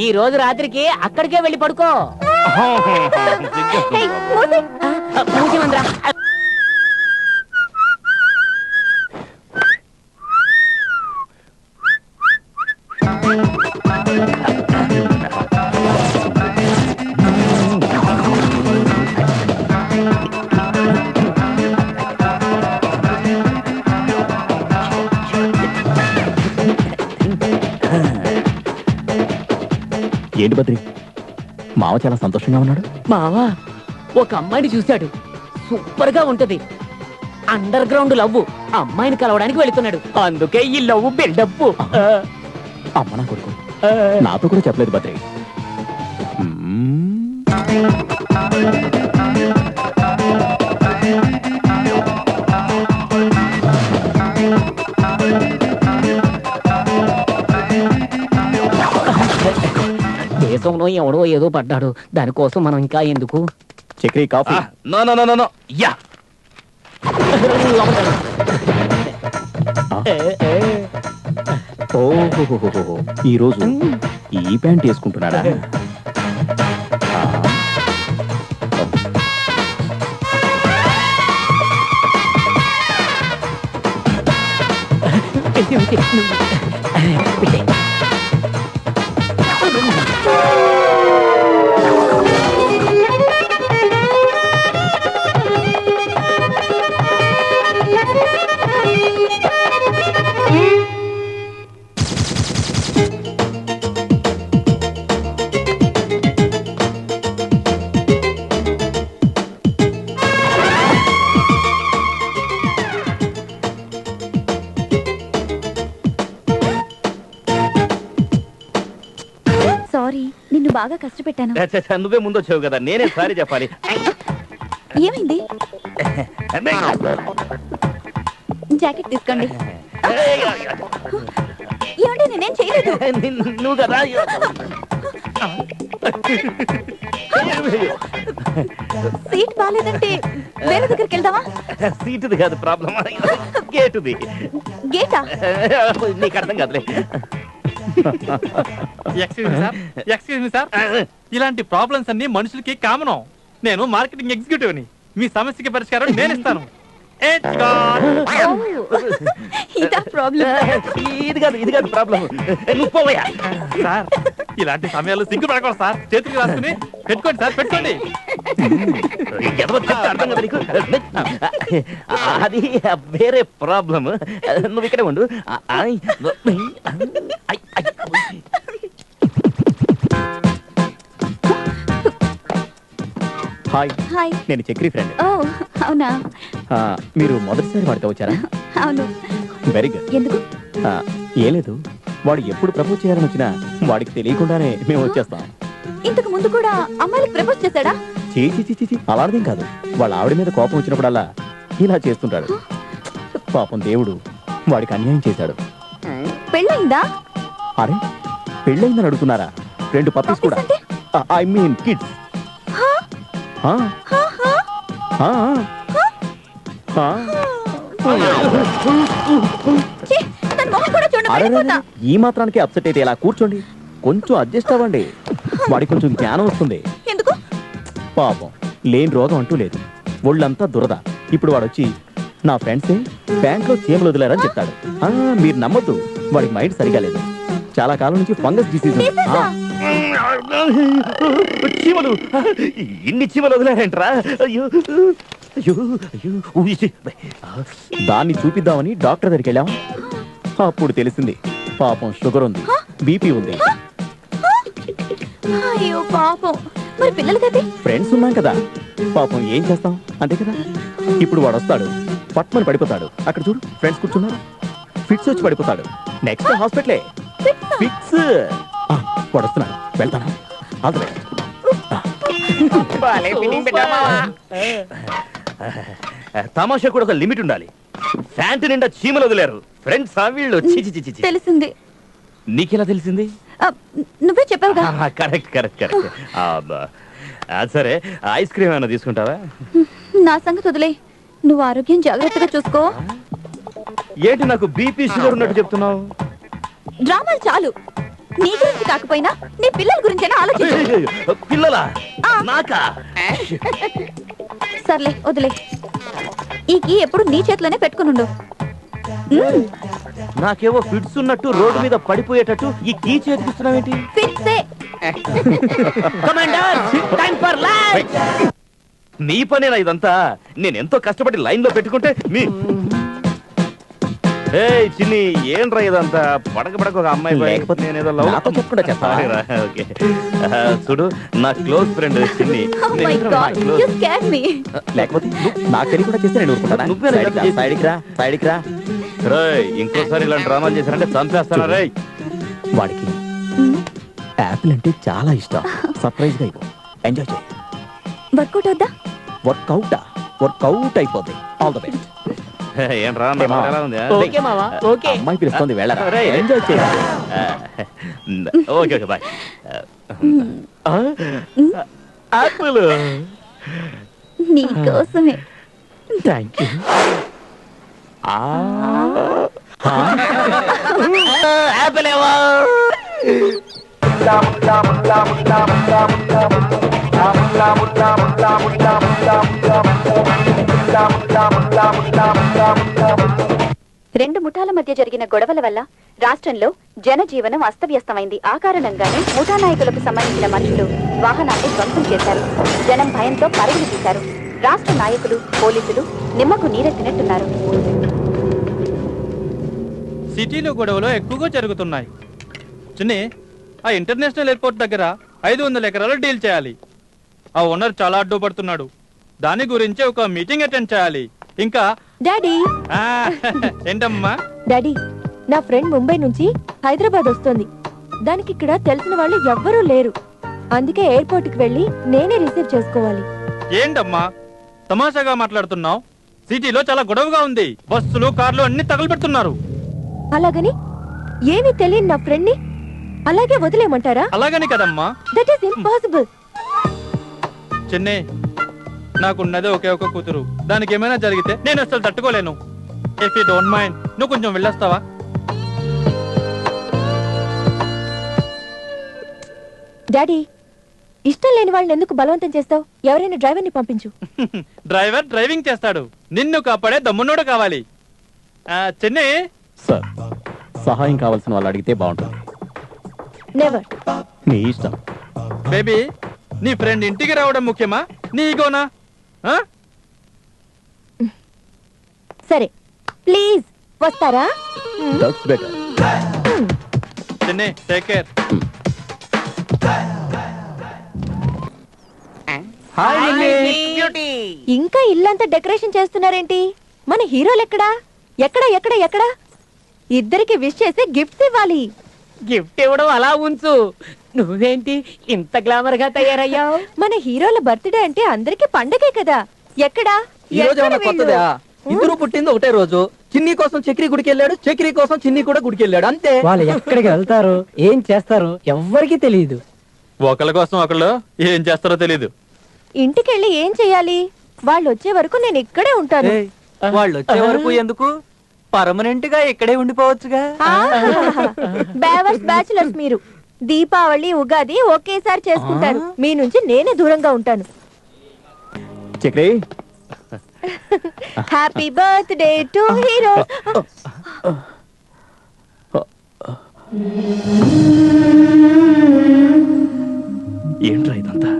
ఈ రోజు రాత్రికి అక్కడికే వెళ్ళి పడుకో. హే, మూసి. మూసిమంద్రా. ఏంటి బద్రి, మావ చాలా సంతోషంగా ఉన్నాడు. మావా ఒక అమ్మాయిని చూశాడు, సూపర్ గా ఉంటది. అండర్ గ్రౌండ్ లవ్, అమ్మాయిని కలవడానికి వెళుతున్నాడు. అందుకే ఈ లవ్ బిల్డప్. అమ్మ నా కొడుకు నాతో కూడా చెప్పలేదు బద్రి. దేశంలో ఎవడో ఏదో పడ్డాడు, దానికోసం మనం ఇంకా ఎందుకు? Chakri coffee. No no no no. Yeah, ఓహో, ఈ రోజు ఈ ప్యాంట్ వేసుకుంటున్నాడా? పెట్టే సారీ, నిన్ను బాగా కష్టపెట్టాను. ఛ, ఛ, నువ్వే ముందు వచ్చావు కదా, నేనే సారీ చెప్పాలి. ఏమైంది? జాకెట్ తీసుకోండి. ఏమండి, నేనేం చేయలేదు. నువ్వు కదా సీట్ బాగాలేదంటే వేరే దగ్గరికి వెళ్దామా? సీటుది కాదు ప్రాబ్లం, గేటుది. గేటా? నీకు అర్థం కాదులే. ఎక్స్క్యూజ్ మీ సార్, ఇలాంటి ప్రాబ్లమ్స్ అన్ని మనుషులకి కామన్. నేను మార్కెటింగ్ ఎగ్జిక్యూటివ్ ని, మీ సమస్యకి పరిష్కారం నేను ఇస్తాను. ఇదా ప్రాబ్లం? ఇది కాదు ప్రాబ్లం, నువ్వు పోవయ్యా. సార్, ఇలాంటి సమయాల్లో సిగ్గుపడకూడదు సార్. చేతులు రాసుకుని పెట్టుకోండి సార్, పెట్టుకోండి. ఎవరో చెప్తే అర్థం కదా నీకు. అది వేరే ప్రాబ్లం, నువ్వు ఇక్కడే ఉండు. Hi, hi. నేను చక్రి ఫ్రెండ్. ఓ అవునా? మీరు మొదటిసారి వాడితో వచ్చారా? అవును. Very good. ఎందుకు? ఏ లేదు, వాడు ఎప్పుడు ప్రపోజ్ చేయాలని వచ్చినా వాడికి తెలియకుండానే మేము వచ్చేస్తాం. ఇంతకు ముందు కూడా అమ్మాయిలకు ప్రపోజ్ చేశాడా? చీ, అలాంటిదేం కాదు. వాళ్ళ ఆవిడ మీద కోపం వచ్చినప్పుడల్లా ఇలా చేస్తుంటాడు. పాపం దేవుడు వాడికి అన్యాయం చేశాడు. పెళ్ళయిందా? అరే, పెళ్ళయిందని అడుగుతున్నారా? 2 పప్పీస్ కూడా. I mean kids. ఈ మాత్రానికి అప్సెట్ అయితే ఎలా? కూర్చోండి, కొంచెం అడ్జస్ట్ అవ్వండి. వాడికి కొంచెం జ్ఞానం వస్తుంది. ఎందుకు? పాపం, లేని రోగం అంటూ లేదు, ఒళ్ళంతా దురద. ఇప్పుడు వాడు వచ్చి నా ఫ్రెండ్సే బ్యాంక్ లో చీమలు వదిలేరని చెప్తాడు. మీరు నమ్మొద్దు, వాడికి మైండ్ సరిగా లేదు. చాలా కాలం నుంచి ఫంగస్ డిసీజ్. చీమలు, ఇన్ని చీమలు వదిలేరంటరా? అయ్యో అయ్యో అయ్యో. దాన్ని చూపిద్దామని డాక్టర్ దగ్గరికి వెళ్ళాం. అప్పుడు తెలిసింది పాపం షుగర్ ఉంది, బీపీ ఉంది. అయ్యో పాపం. మరి పిల్లలకైతే? ఫ్రెండ్స్ ఉన్నాం కదా, పాపం ఏం చేస్తాం, అంతే కదా. ఇప్పుడు వాడు వస్తాడు, పట్మని పడిపోతాడు. అక్కడ చూడు, ఫ్రెండ్స్ కూర్చున్నారు. ఫిట్స్ వచ్చి పడిపోతాడు. నెక్స్ట్ హాస్పిటలే. ఫిట్స్. వాడు వస్తున్నాడు, వెళ్తాను. All the best. తమాషా కూడా ఒక లిమిట్ ఉండాలి. ఫ్యాంట్ నిండా చీమలు వదిలేరు. ఫ్రెండ్స్ వీళ్ళు. తెలిసింది. నీకెలా తెలిసింది? నువ్వే చెప్పావుగా. కరెక్ట్. సరే, ఐస్ క్రీమ్ ఏమైనా తీసుకుంటావా? నా సంగతి వదిలే, నువ్వు ఆరోగ్యం జాగ్రత్తగా చూసుకో. ఏంటి నాకు బీపీ షుగర్ ఉన్నట్టు చెప్తున్నావు? డ్రామాలు చాలు. నీ గురించి కాకపోయినా నీ పిల్లల గురించైనా ఆలోచించు. పిల్లలా? నాకా? సర్లే వదిలే. ఈ కీ ఎప్పుడు నీ చేతిలోనే పెట్టుకునుండు. నాకేవో ఫిట్స్ ఉన్నట్టు రోడ్డు మీద పడిపోయేటట్టు ఈ కీ చేతికిస్తున్నావేంటి? ఫిట్సే. నీ పనేనా ఇదంతా? నేను ఎంతో కష్టపడి లైన్ లో పెట్టుకుంటే చిన్ని ఏంట్రా ఇదంతా? పడక ఒక అమ్మాయి లేకపోతే నేనేదో నాతో చెప్పకుండా చేస్తావా? ఓకే, చూడు, నా క్లోజ్ ఫ్రెండ్ చిన్ని. Oh my God, you scared me. లేకపోతే నాకు తెలియకుండా చేస్తే నేను ఊరుకుంటానా? సైడ్కి రా. రేయ్, ఇంకోసారి ఇలాంటి డ్రామాలు చేశారంటే చంపేస్తాను. రేయ్, వాడికి యాపిల్ అంటే చాలా ఇష్టం. సర్ప్రైజ్ గా ఇవ్వు, ఎంజాయ్ చేయి. వర్కౌట్ అవుద్దా? వర్కౌట్ అయిపోద్ది. All the best. ఏంట్రా ఎలా ఉంది? అమ్మాయి పిలుస్తుంది, వెళ్ళరా. ఎంజాయ్ చేయి. Okay bye. యాపిల్ నీకోసమే. Thank you. యాపిల్ ఏవో. రెండు ముఠాల మధ్య జరిగిన గొడవల వల్ల రాష్ట్రంలో జనజీవనం అస్తవ్యస్తమైంది. ఆ కారణంగానే ముఠా నాయకులకు సంబంధించిన మనుషులు వాహనాన్ని ధ్వంసం చేశారు. జనం భయంతో పరుగులు తీశారు. రాష్ట్ర నాయకులు, పోలీసులు నిమ్మకు నీరెత్తినట్టున్నారు. సిటీలో గొడవలు ఎక్కువగా జరుగుతున్నాయి. చిన్ని, ఆ ఇంటర్నేషనల్ ఎయిర్పోర్ట్ దగ్గర 500 ఎకరాలు డీల్ చేయాలి. ఆ ఓనర్ చాలా అడ్డుపడుతున్నాడు. దాని గురించి ఒక మీటింగ్ అటెండ్ చేయాలి. ఇంకా డాడీ. ఏంటమ్మా? డాడీ, నా ఫ్రెండ్ ముంబై నుంచి హైదరాబాద్ వస్తుంది. దానికి ఇక్కడ తెలిసిన వాళ్ళు ఎవ్వరూ లేరు. అందుకే ఎయిర్పోర్ట్ కి వెళ్ళి నేనే రిసీవ్ చేసుకోవాలి. ఏంటమ్మా తమాషాగా మాట్లాడుతున్నావు? సిటీలో చాలా గొడవగా ఉంది. బస్సులు కార్లు అన్ని తగలబెడుతున్నారు. అలాగని ఏమీ తెలియని నా ఫ్రెండ్ ని అలాగే వదిలేయమంటారా? అలాగని కదమ్మా. That is impossible. చెన్నై, నాకున్నదే ఒకే ఒక కూతురు. దానికి ఏమైనా జరిగితే నేను అసలు తట్టుకోలేను. ఇఫ్ యూ డోంట్ మైండ్, నువ్వు కొంచెం వెళ్ళొస్తావా? డాడీ, ఇష్టం లేని వాళ్ళని ఎందుకు బలవంతం చేస్తావు? ఎవరైనా డ్రైవర్ ని పంపించు. డ్రైవర్ డ్రైవింగ్ చేస్తాడు. నిన్ను కాపాడే దమ్మున్నోడు కావాలి. చెన్నై, సార్, సహాయం కావాల్సిన వాళ్ళు అడిగితే బాగుంటుంది. నెవర్. నీ ఇష్టం. బేబీ, నీ ఫ్రెండ్ ఇంటికి రావడం ముఖ్యమా, నీ ఈగోనా? సరే, ప్లీజ్ వస్తారా? That's better. Chennai, take care. ఇంకా ఇల్లంతా డెకరేషన్ చేస్తున్నారేంటి? మన హీరోలు ఎక్కడా? ఎక్కడా ఎక్కడా ఎక్కడా? ఇద్దరికి విష్ చేసి గిఫ్ట్స్ ఇవ్వాలి. గిఫ్ట్ ఇవ్వడం అలా ఉంచు. నువ్వేంటి ఇంత గ్లామర్ గా తయారయ్యావు? మన హీరోల బర్త్డే అంటే అందరికి పండగే కదా. ఎక్కడా? ఈ రోజు ఏమన్నా ఎక్కడ కొత్తదా? వీళ్ళు? ఇద్దరు పుట్టింది ఒకటే రోజు. చిన్ని కోసం చక్రి గుడికి వెళ్ళాడు, చక్రి కోసం చిన్ని కూడా గుడికి వెళ్ళాడు, అంతే. వాళ్ళు ఎక్కడికి వెళ్తారు, ఏం చేస్తారు ఎవ్వరికి తెలియదు. ఒకళ్ళ కోసం ఒకళ్ళు ఏం చేస్తారో తెలీదు. ఇంటికెళ్ళి ఏం చెయ్యాలి? వాళ్ళు వచ్చే వరకు నేను ఇక్కడే ఉంటాను. వాళ్ళు వచ్చే వరకు ఎందుకు? పర్మనెంట్ గా ఇక్కడే ఉండిపోవచ్చుగా. బ్యావర్స్ బ్యాచులర్స్ మీరు. దీపావళి, ఉగాది ఒకేసారి చేసుకుంటారు. మీ నుంచి నేనే దూరంగా ఉంటాను. Chakri, happy birthday to hero. ఏంట్రా ఇదంతా?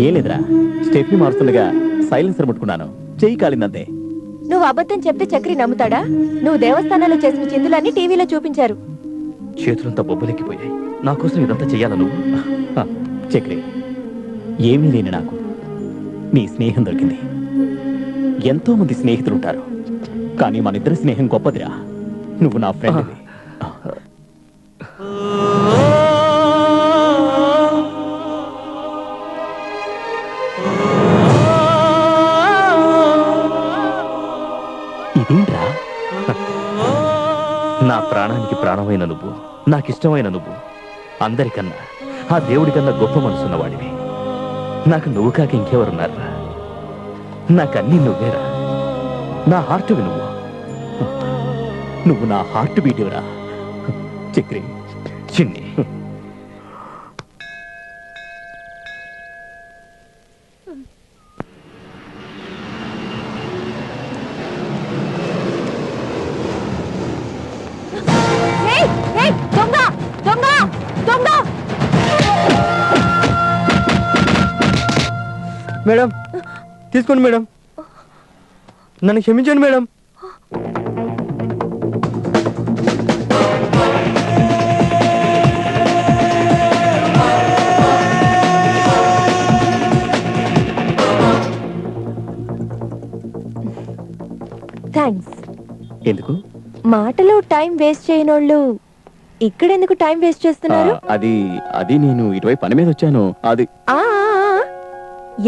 ఏం లేదురా, స్టెప్ని మారుస్తుండగా సైలెన్సర్ ముట్టుకున్నాను, చెయ్యి కాలిందంతే. నువ్వు అబద్ధం చెప్తే చక్రి నమ్ముతాడా? నువ్వు దేవస్థానాల్లో చేసిన చిందులన్నీ టీవీలో చూపించారు. చేతులంతా బొబ్బలెక్కిపోయాయి. నా కోసం ఇదంతా చెయ్యాలా నువ్వు? చక్రి, ఏమీ లేని నాకు నీ స్నేహం దొరికింది. ఎంతో మంది స్నేహితులుంటారు, కానీ మన ఇద్దరి స్నేహం గొప్పదిరా. నువ్వు నా ఫ్రెండ్. ఇదేంట్రా? నా ప్రాణానికి ప్రాణమైన నువ్వు, నాకిష్టమైన నువ్వు, అందరికన్నా ఆ దేవుడికన్నా గొప్ప మనసున్నవాడివి. నాకు నువ్వు కాక ఇంకెవరున్నారా? నాకన్నీ నువ్వేరా. నా హార్ట్వి నువ్వు. నువ్వు నా హార్ట్ బీటివరా చక్రి. చిన్ని, దొంగ దొంగ దొంగ! మేడం తీసుకోండి మేడం, నన్ను క్షమించండి మేడం. థ్యాంక్స్. ఎందుకు? మాటలో టైం వేస్ట్ చేయనోళ్ళు ఇక్కడెందుకు టైం వేస్ట్ చేస్తున్నారు? అది అది నేను ఇటువైపు పని మీద వచ్చాను. అది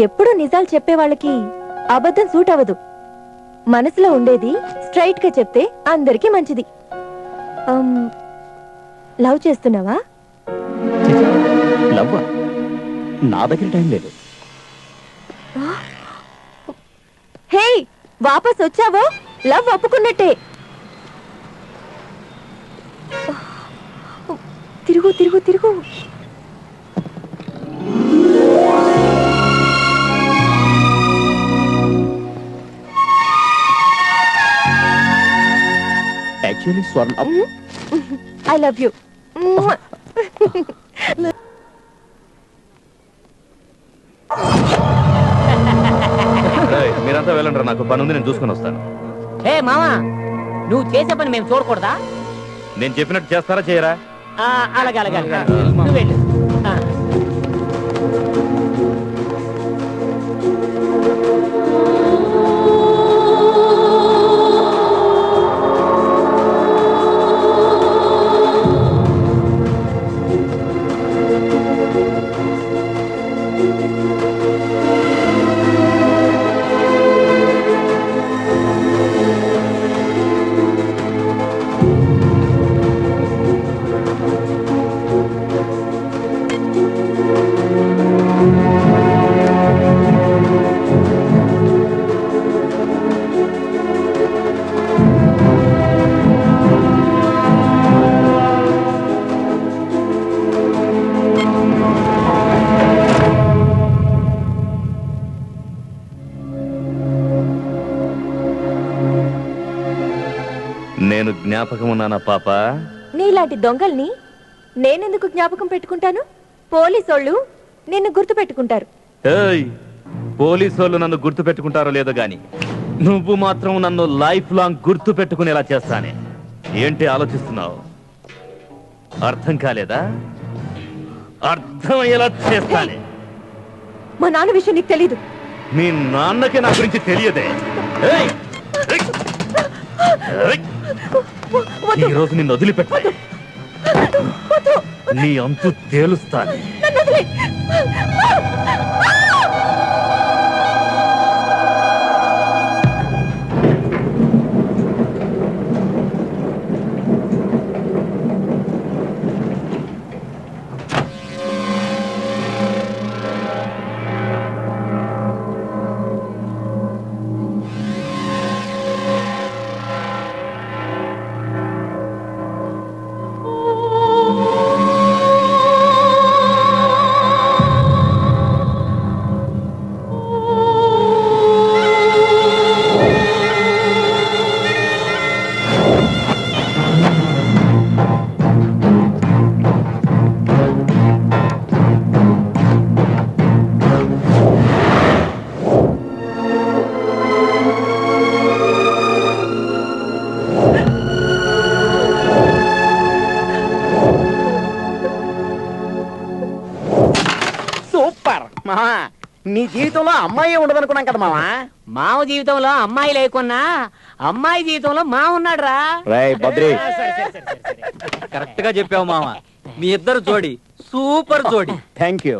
ఎప్పుడు నిజాలు చెప్పే వాళ్ళకి అబద్ధం సూట్ అవ్వదు. మనసులో ఉండేది స్ట్రైట్ గా చెప్తే అందరికీ మంచిది. లవ్ చేస్తున్నావా? లవ్? నా దగ్గర టైం లేదు. హే, వాపస్ వచ్చావో లవ్ ఒప్పుకున్నట్టే. తిరుగు తిరుగు తిరుగు. Actually Swarna, I love you. మీరంతా వెళ్ళండి, నాకు పని ఉంది, నేను చూసుకొని వస్తాను. హే మామా, నువ్వు చేసే పని మేము చూడకూడదా? నేను చెప్పినట్టు చేస్తారా చేయరా? అలాగే అలాగే నువ్వు వెళ్ళు. జ్ఞాపకం ఉన్నానా పాప? నీలాంటి దొంగల్ని నేనెందుకు జ్ఞాపకం పెట్టుకుంటాను? పోలీసోళ్ళు నిన్ను గుర్తు పెట్టుకుంటారు. ఏయ్, పోలీసు వాళ్ళు నన్ను గుర్తు పెట్టుకుంటారో లేదో గాని నువ్వు మాత్రం నన్ను లైఫ్ లాంగ్ గుర్తు పెట్టుకునేలా చేస్తానే. ఏంటి ఆలోచిస్తున్నావు? అర్థం కాలేదా? అర్థమయ్యేలా చేస్తానే. మా నాన్న విషయం నీకు తెలీదు. మీ నాన్నకి నా గురించి తెలియదే. ఏయ్, ఏయ్, ఏయ్. ఈ రోజు నిన్ను వదిలిపెట్టా. నీ అంతు తేలుస్తాను. సూపర్ మావా, నీ జీవితంలో అమ్మాయి ఉండదనుకున్నాం కదా మావా. మావ జీవితంలో అమ్మాయి లేకున్నా అమ్మాయి జీవితంలో మా ఉన్నాడు రా. బద్రి, కరెక్ట్ గా చెప్పావు మామ. మీ ఇద్దరు జోడి సూపర్ జోడి. Thank you.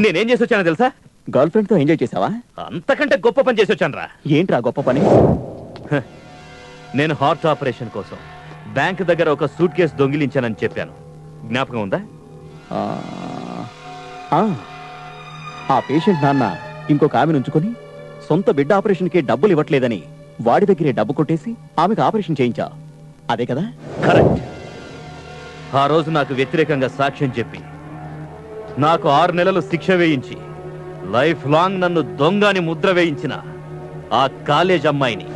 నేనేం చేసి వచ్చానో తెలుసా? గర్ల్ ఫ్రెండ్ తో ఎంజాయ్ చేసావా? అంతకంటే గొప్ప పని చేసి వచ్చాను రా. ఏంట్రా గొప్ప పని? నేను హార్ట్ ఆపరేషన్ కోసం బ్యాంక్ దగ్గర ఒక సూట్ కేసు దొంగిలించానని చెప్పాను. జ్ఞాపకం ఉందా? ఆ పేషెంట్ నాన్న ఇంకొక ఆమెను ఉంచుకొని సొంత బిడ్డ ఆపరేషన్ కి డబ్బులు ఇవ్వట్లేదని వాడి దగ్గరే డబ్బు కొట్టేసి ఆమెకు ఆపరేషన్ చేయించా, అదే కదా? కరెక్ట్. ఆ రోజు నాకు వ్యతిరేకంగా సాక్ష్యం చెప్పి నాకు 6 నెలలు శిక్ష వేయించి లైఫ్ లాంగ్ నన్ను దొంగని ముద్ర వేయించిన ఆ కాలేజ్ అమ్మాయిని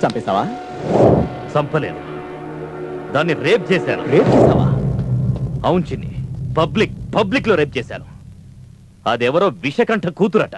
చంపేశావా? చంపలేదు, దాన్ని రేప్ చేశాను. రేప్ చేసావా? అవును చిన్ని, పబ్లిక్ లో రేప్ చేశాను. అదెవరో విషకంఠ కూతురట.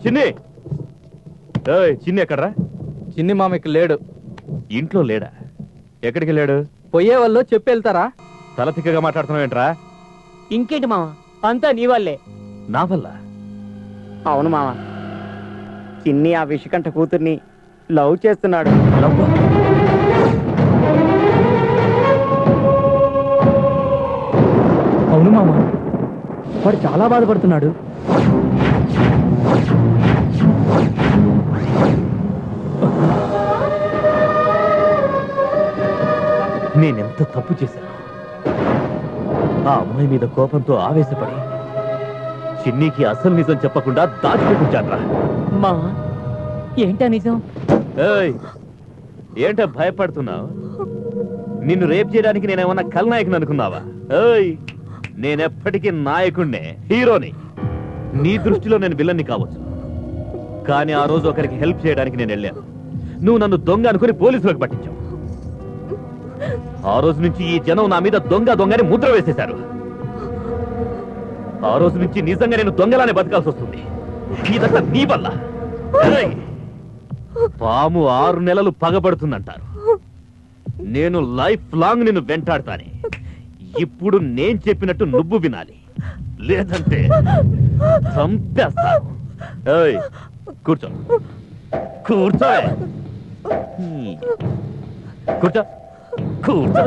చిన్ని, చిన్ని ఎక్కడ్రా? చిన్ని మామ ఇక్కడ లేడు. ఇంట్లో లేడా? ఎక్కడికి వెళ్ళాడు? పోయే వాళ్ళు చెప్పి వెళ్తారా? తల తిక్కగా మాట్లాడుతున్నావు ఏంట్రా? ఇంకేంటి మామ, అంతా నీ వల్లే. నా వల్ల? అవును మామ, చిన్ని ఆ విషకంఠ కూతుర్ని లవ్ చేస్తున్నాడు. అవును మామ, వాడు చాలా బాధపడుతున్నాడు. నేనెంత తప్పు చేశాను. ఆ అమ్మాయి మీద కోపంతో ఆవేశపడి చిన్నీకి అసలు నిజం చెప్పకుండా దాచిపెట్టించాన్రా. మామ, ఏంటా నిజం? ఏంట భయపడుతున్నావు? నిన్ను రేప్ చేయడానికి నేనేమన్నా ఖల్నాయకుని అనుకున్నావా? నేనెప్పటికీ నాయకుణ్ణే, హీరోని. నీ దృష్టిలో నేను విలన్ని కావచ్చు, కానీ ఆ రోజు ఒకరికి హెల్ప్ చేయడానికి నేను వెళ్ళాను. నువ్వు నన్ను దొంగ అనుకుని పోలీసులకు పట్టించావు. ఆ రోజు నుంచి ఈ జనం నా మీద దొంగని ముద్ర వేసేశారు. ఆ రోజు నుంచి నిజంగా నేను దొంగలానే బతకాల్సి వస్తుంది. ఇదంతా నీ వల్ల. పాము 6 నెలలు పగబడుతుందంటారు. నేను లైఫ్ లాంగ్ నిన్ను వెంటాడతానే. ఇప్పుడు నేను చెప్పినట్టు నువ్వు వినాలి, లేదంటే చంపేస్తాను. ఏయ్, కూర్చో కూర్చో కూర్చో కూర్చో.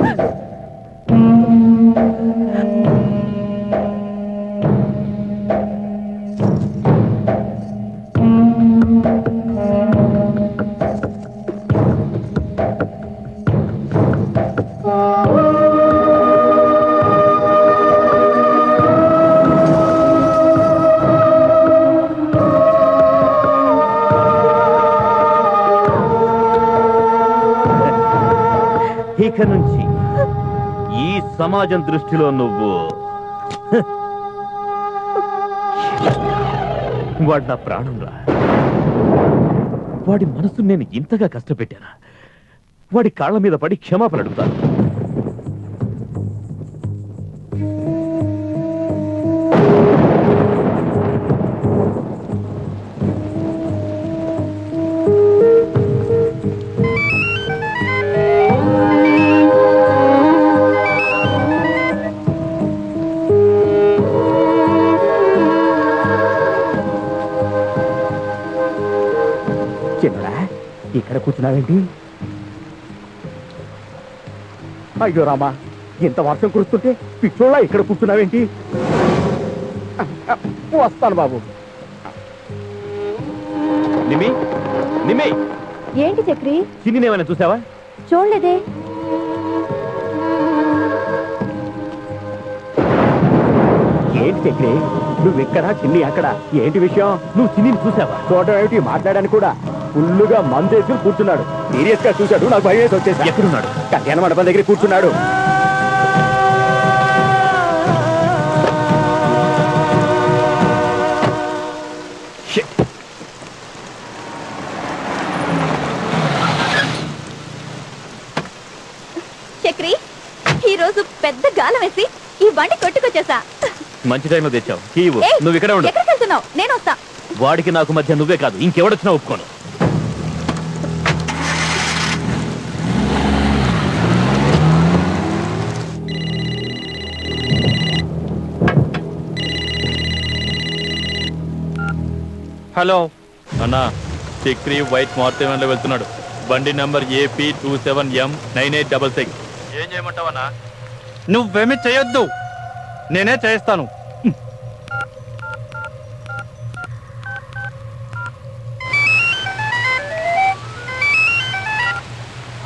ఇక నుంచి ఈ సమాజం దృష్టిలో నువ్వు వాడు నా ప్రాణం రా. వాడి మనసు నేను ఇంతగా కష్టపెట్టానా? వాడి కాళ్ళ మీద పడి క్షమాపణ అడుగుతాను. చిన్నడా, ఇక్కడ కూర్చున్నావేంటి? అయ్యో రామా, ఇంత వర్షం కురుస్తుంటే పిచ్చోళ్ళ ఇక్కడ కూర్చున్నావేంటి? వస్తాను బాబు. నిమి నిమి, ఏంటి చక్రి? చిన్నినేమైనా చూసావా? చూడలేదే. ఏంటి చక్రి, నువ్వు ఇక్కడ చిన్ని అక్కడ, ఏంటి విషయం? నువ్వు చిన్నిని చూసావా? చూడడం ఏమిటి, మాట్లాడడానికి కూడా ఫుల్లుగా మందేసి కూర్చున్నాడు. సీరియస్ గా చూశాడు, నాకు భయం వేసి వచ్చేసి. ఎక్కడున్నాడు? కళ్యాణ మండపం దగ్గర కూర్చున్నాడు. చక్రి, ఈ రోజు పెద్ద గాలం వేసి ఈ బండి కొట్టుకొచ్చేసా. మంచి టైంలో తెచ్చావు. కీవు ఏయ్, నువ్వు ఇక్కడ ఉండు. ఎక్కడికి వెళ్తున్నావు? నేను వస్తా. వాడికి నాకు మధ్య నువ్వే కాదు, ఇంకెవడొచ్చినా ఒప్పుకోను. హలో అన్నా, చక్రి వైట్ మారుతి వ్యాన్లో వెళ్తున్నాడు. బండి నంబర్ AP 27M9866. ఏం చేయమంటావన్నా? నువ్వేమీ చేయొద్దు, నేనే చేస్తాను.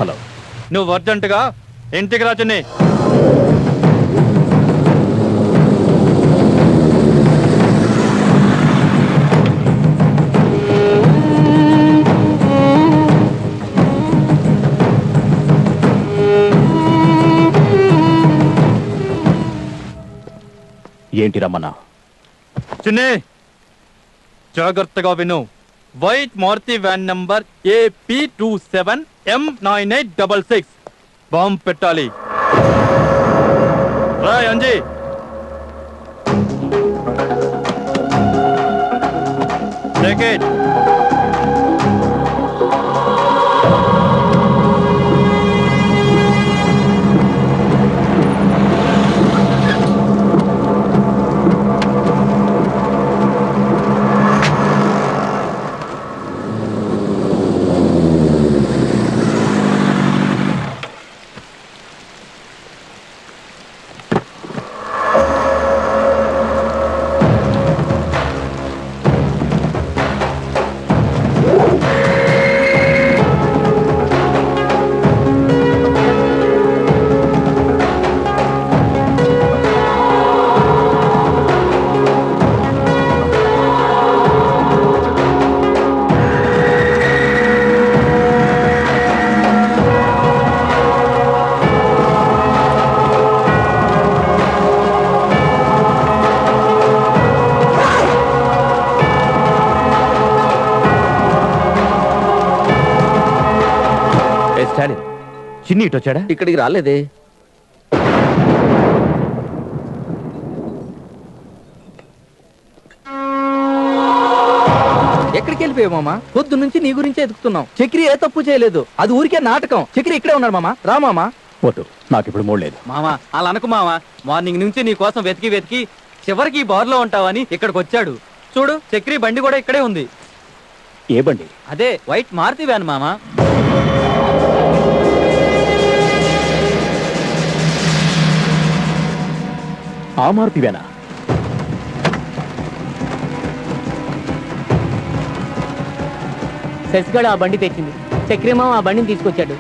హలో, నువ్వు అర్జెంటుగా ఇంటికి రాజుని. ఏంటి రమ్మన్నా? చిన్ని, జాగ్రత్తగా విను. White Maruti van number AP 27M9866. Bomb పెట్టాలి. రాయ్ అంజీ. Take it. చిన్ని ఇటు వచ్చాడా? ఇక్కడికి రాలేదే. ఎక్కడికి వెళ్ళిపోయావు మామా? పొద్దు నుంచి నీ గురించే ఎదుగుతున్నాం. చక్రి ఏ తప్పు చేయలేదు, అది ఊరికే నాటకం. చక్రి ఇక్కడే ఉన్నాడు మామా. రా మామా. వద్దు, నాకు ఇప్పుడు మూడు లేదు. మావా అలా అనకు మావా, మార్నింగ్ నుంచి నీ కోసం వెతికి వెతికి చివరికి ఈ బార్లో ఉంటావని ఇక్కడికి వచ్చాడు. చూడు చక్రి బండి కూడా ఇక్కడే ఉంది. ఏ బండి? అదే వైట్ మారుతి వ్యాన్ మామా. ఆ మారుతివేనా? శశిగడ ఆ బండి తెచ్చింది, చక్రమామ ఆ బండిని తీసుకొచ్చాడు.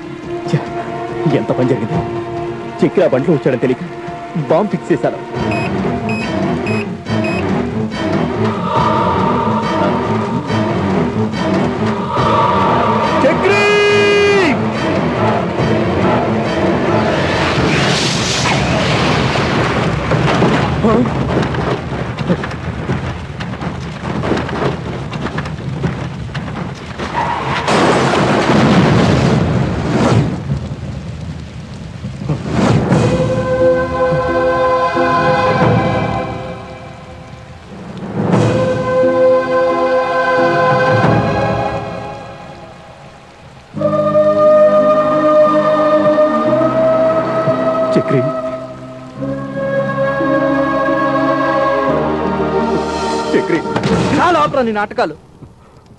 ఛ, ఎంత పని జరిగింది. చక్రి ఆ బండిలో వచ్చాడని తెలియక బాంబు ఫిక్స్ చేశాను. చక్రి! చక్రి, చక్రి, చాలా ఆపరా నీ నాటకాలు.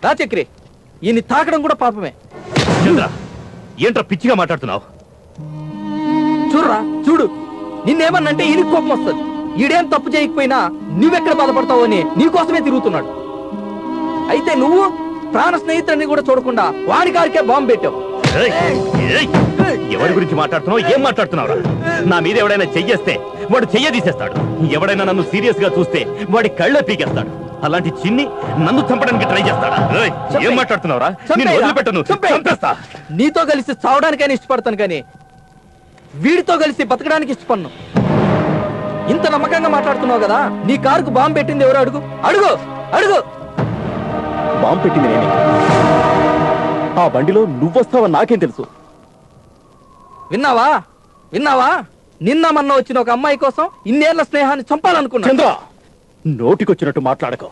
రా చక్రి, ఈయన్ని తాకడం కూడా పాపమే. చంద్ర, ఏంట్రా పిచ్చిగా మాట్లాడుతున్నావు? చూడరా చూడు, నిన్నేమన్నంటే ఈయనకి కోపం వస్తుంది. ఈడేం తప్పు చేయకపోయినా నువ్వెక్కడ బాధపడతావు అని నీకోసమే తిరుగుతున్నాడు. అయితే నువ్వు ప్రాణ స్నేహితుడిని కూడా చూడకుండా వాడి గారికే బాంబు పెట్టావు. ఏయ్, ఏయ్, ఎవరి గురించి మాట్లాడుతున్నావు? ఏం మాట్లాడుతున్నావురా? నా మీద ఎవడైనా చెయ్యేస్తే వాడు చెయ్య తీసేస్తాడు. ఎవడైనా నన్ను సీరియస్ గా చూస్తే వాడి కళ్ళ పీకేస్తాడు. అలాంటి చిన్ని నన్ను చంపడానికి ట్రై చేస్తాడా? ఏయ్, ఏం మాట్లాడుతున్నావురా? నేను వదిలిపెట్టను, చంపేస్తా. నీతో కలిసి చావడానికైనా ఇష్టపడతాను కానీ వీడితో కలిసి బతకడానికి ఇష్టపడను. ఇంత నమ్మకంగా మాట్లాడుతున్నావు కదా, నీ కారుకు బాంబు పెట్టింది ఎవరు? అడుగు అడుగు అడుగు. బాంబు పెట్టింది నేనే. ఆ బండిలో నువ్వొస్తావని నాకేం తెలుసు? విన్నావా విన్నావా? నిన్న మొన్న వచ్చిన ఒక అమ్మాయి కోసం ఇన్నేళ్ల స్నేహాన్ని చంపాలనుకున్నా. చంద్ర, నోటికొచ్చినట్టు మాట్లాడకు.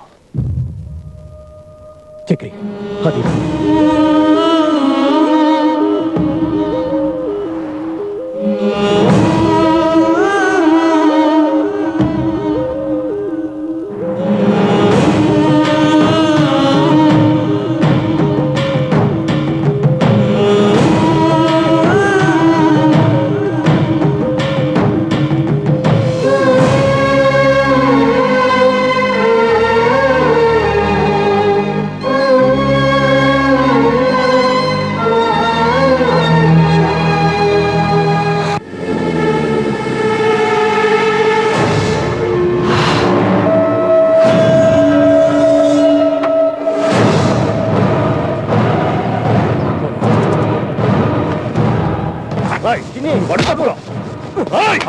చక్రి, అది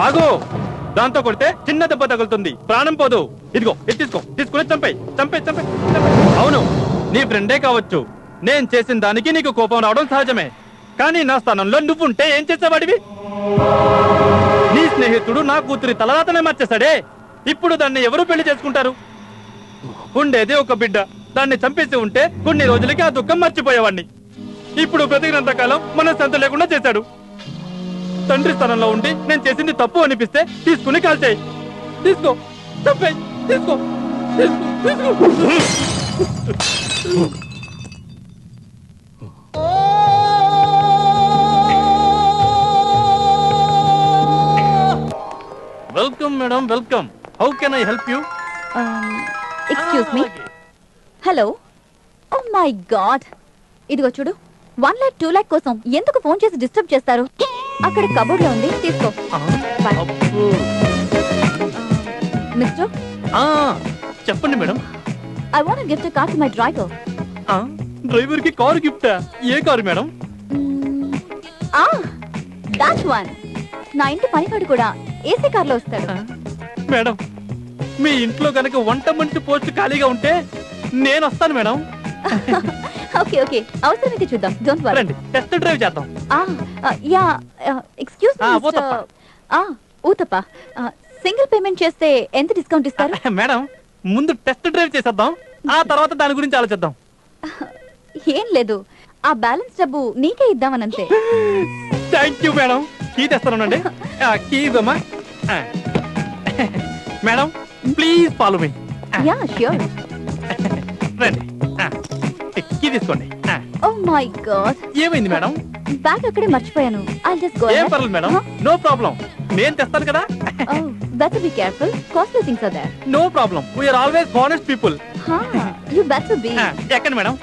ఆగు, దాంతో కొడితే చిన్న దెబ్బ తగులుతుంది, ప్రాణం పోదు. ఇదిగో ఇది తీసుకో, తీసుకుని చంపే చంపే చంపే. అవును, నీ ఫ్రెండే కావచ్చు. నేను చేసిన దానికి నీకు కోపం రావడం సహజమే. కానీ నా స్థానంలో నువ్వుంటే ఏం చేసేవాడివి? నీ స్నేహితుడు నా కూతురి తలరాతనే మార్చేశాడే. ఇప్పుడు దాన్ని ఎవరు పెళ్లి చేసుకుంటారు? ఉండేది ఒక బిడ్డ, దాన్ని చంపేసి ఉంటే కొన్ని రోజులకి ఆ దుఃఖం మర్చిపోయేవాడిని. ఇప్పుడు బ్రతికినంత కాలం మనశ్శాంతి లేకుండా చేశాడు. తండ్రి స్థానంలో ఉండి నేను చేసింది తప్పు అనిపిస్తే తీసుకుని కాల్చేయి. తీసుకో, చంపేయ్, తీసుకో, తీసుకో, తీసుకో. Welcome madam, welcome. How can I help you? Excuse me. Hello. Oh my god, ఇదిగో చూడు. 1 lakh 2 lakh కోసం ఎందుకు ఫోన్ చేసి డిస్టర్బ్ చేస్తారు? అక్కడ కబోర్డ్ లో ఉంది, తీసుకో. మిస్టర్, చెప్పండి madam. I want gift a car to my driver. Driver కి కారు గిఫ్టా? ఏ కారు మేడం? That one. నా ఇంటి పనివాడు కూడా ఏసీ కార్ లో వస్తాడు. మేడం, మీ ఇంట్లో కనుక వంట మనిషి పోస్ట్ ఖాళీగా ఉంటే నేను వస్తాను మేడం. ఓకే ఓకే, అవసరమైతే చూద్దాం. Don't worry. రండి, టెస్ట్ డ్రైవ్ చేద్దాం. Yeah, excuse me mister. Uthappa, single payment చేస్తే ఎంత డిస్కౌంట్ ఇస్తారు? మేడం, ముందు టెస్ట్ డ్రైవ్ చేసేద్దాం, ఆ తర్వాత దాని గురించి ఆలోచిద్దాం. ఏం లేదు, ఆ బ్యాలెన్స్ డబ్బు నీకే ఇద్దామనంతే. Thank you madam. కీ తెస్తానండి. కీ ఇదమ్మా. Madam please follow me. Yeah sure. రండి. కీ తీసుకోండి. ఓ మై గాడ్, ఏమైంది మేడం? బ్యాగ్ అక్కడే మర్చిపోయాను. I'll just go. ఏం పర్లేదు మేడం, నో ప్రాబ్లం, నేను తెస్తాను కదా. Oh, better be careful. Costly things are there. No problem, we are always honest people. You better be. ఎక్కండి మేడం.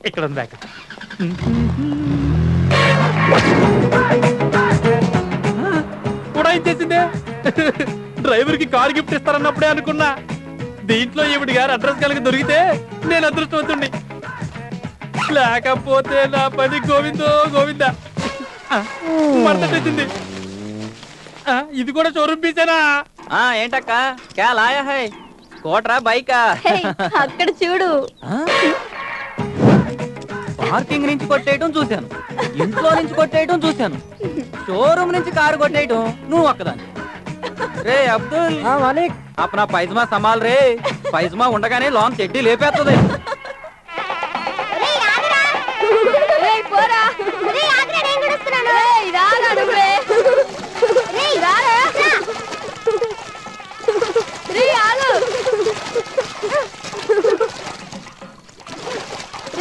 ఇక్కడ ఉంది బ్యాగ్. కూడా ఇచ్చేసిందే. డ్రైవర్ కి కార్ గిఫ్ట్ ఇస్తారన్నప్పుడే అనుకున్నా, దీంట్లో ఈవిడ గారు అడ్రస్ కలిగి దొరికితే నేను అదృష్టవంతుణ్ణి, లేకపోతే నా పని గోవిందో గోవిందా. మర్తటేసింది. ఇది కూడా షోరూమ్ పీసేనా? ఏంటక్క క్యా లాయా హై, స్కూటరా బైకా? Hey, అక్కడ చూడు. పార్కింగ్ నుంచి కొట్టేయటం చూశాను, ఇంట్లో నుంచి కొట్టేయటం చూశాను, షోరూమ్ నుంచి కారు కొట్టేయటం నువ్వు ఒక్కదాన్ని. రే అబ్దుల్ మాలిక్, అప్నా పైజమా సమాల్ రే, పైజమా ఉండగానే లాంగ్ చెడ్డీ లేపేస్తుంది. రేయ్ పోరా. రేయ్ ఆగ్రా, నేను కూడా వస్తున్నాను. రేయ్ రారా నువ్వే. రేయ్ రారా. రేయ్ ఆగు.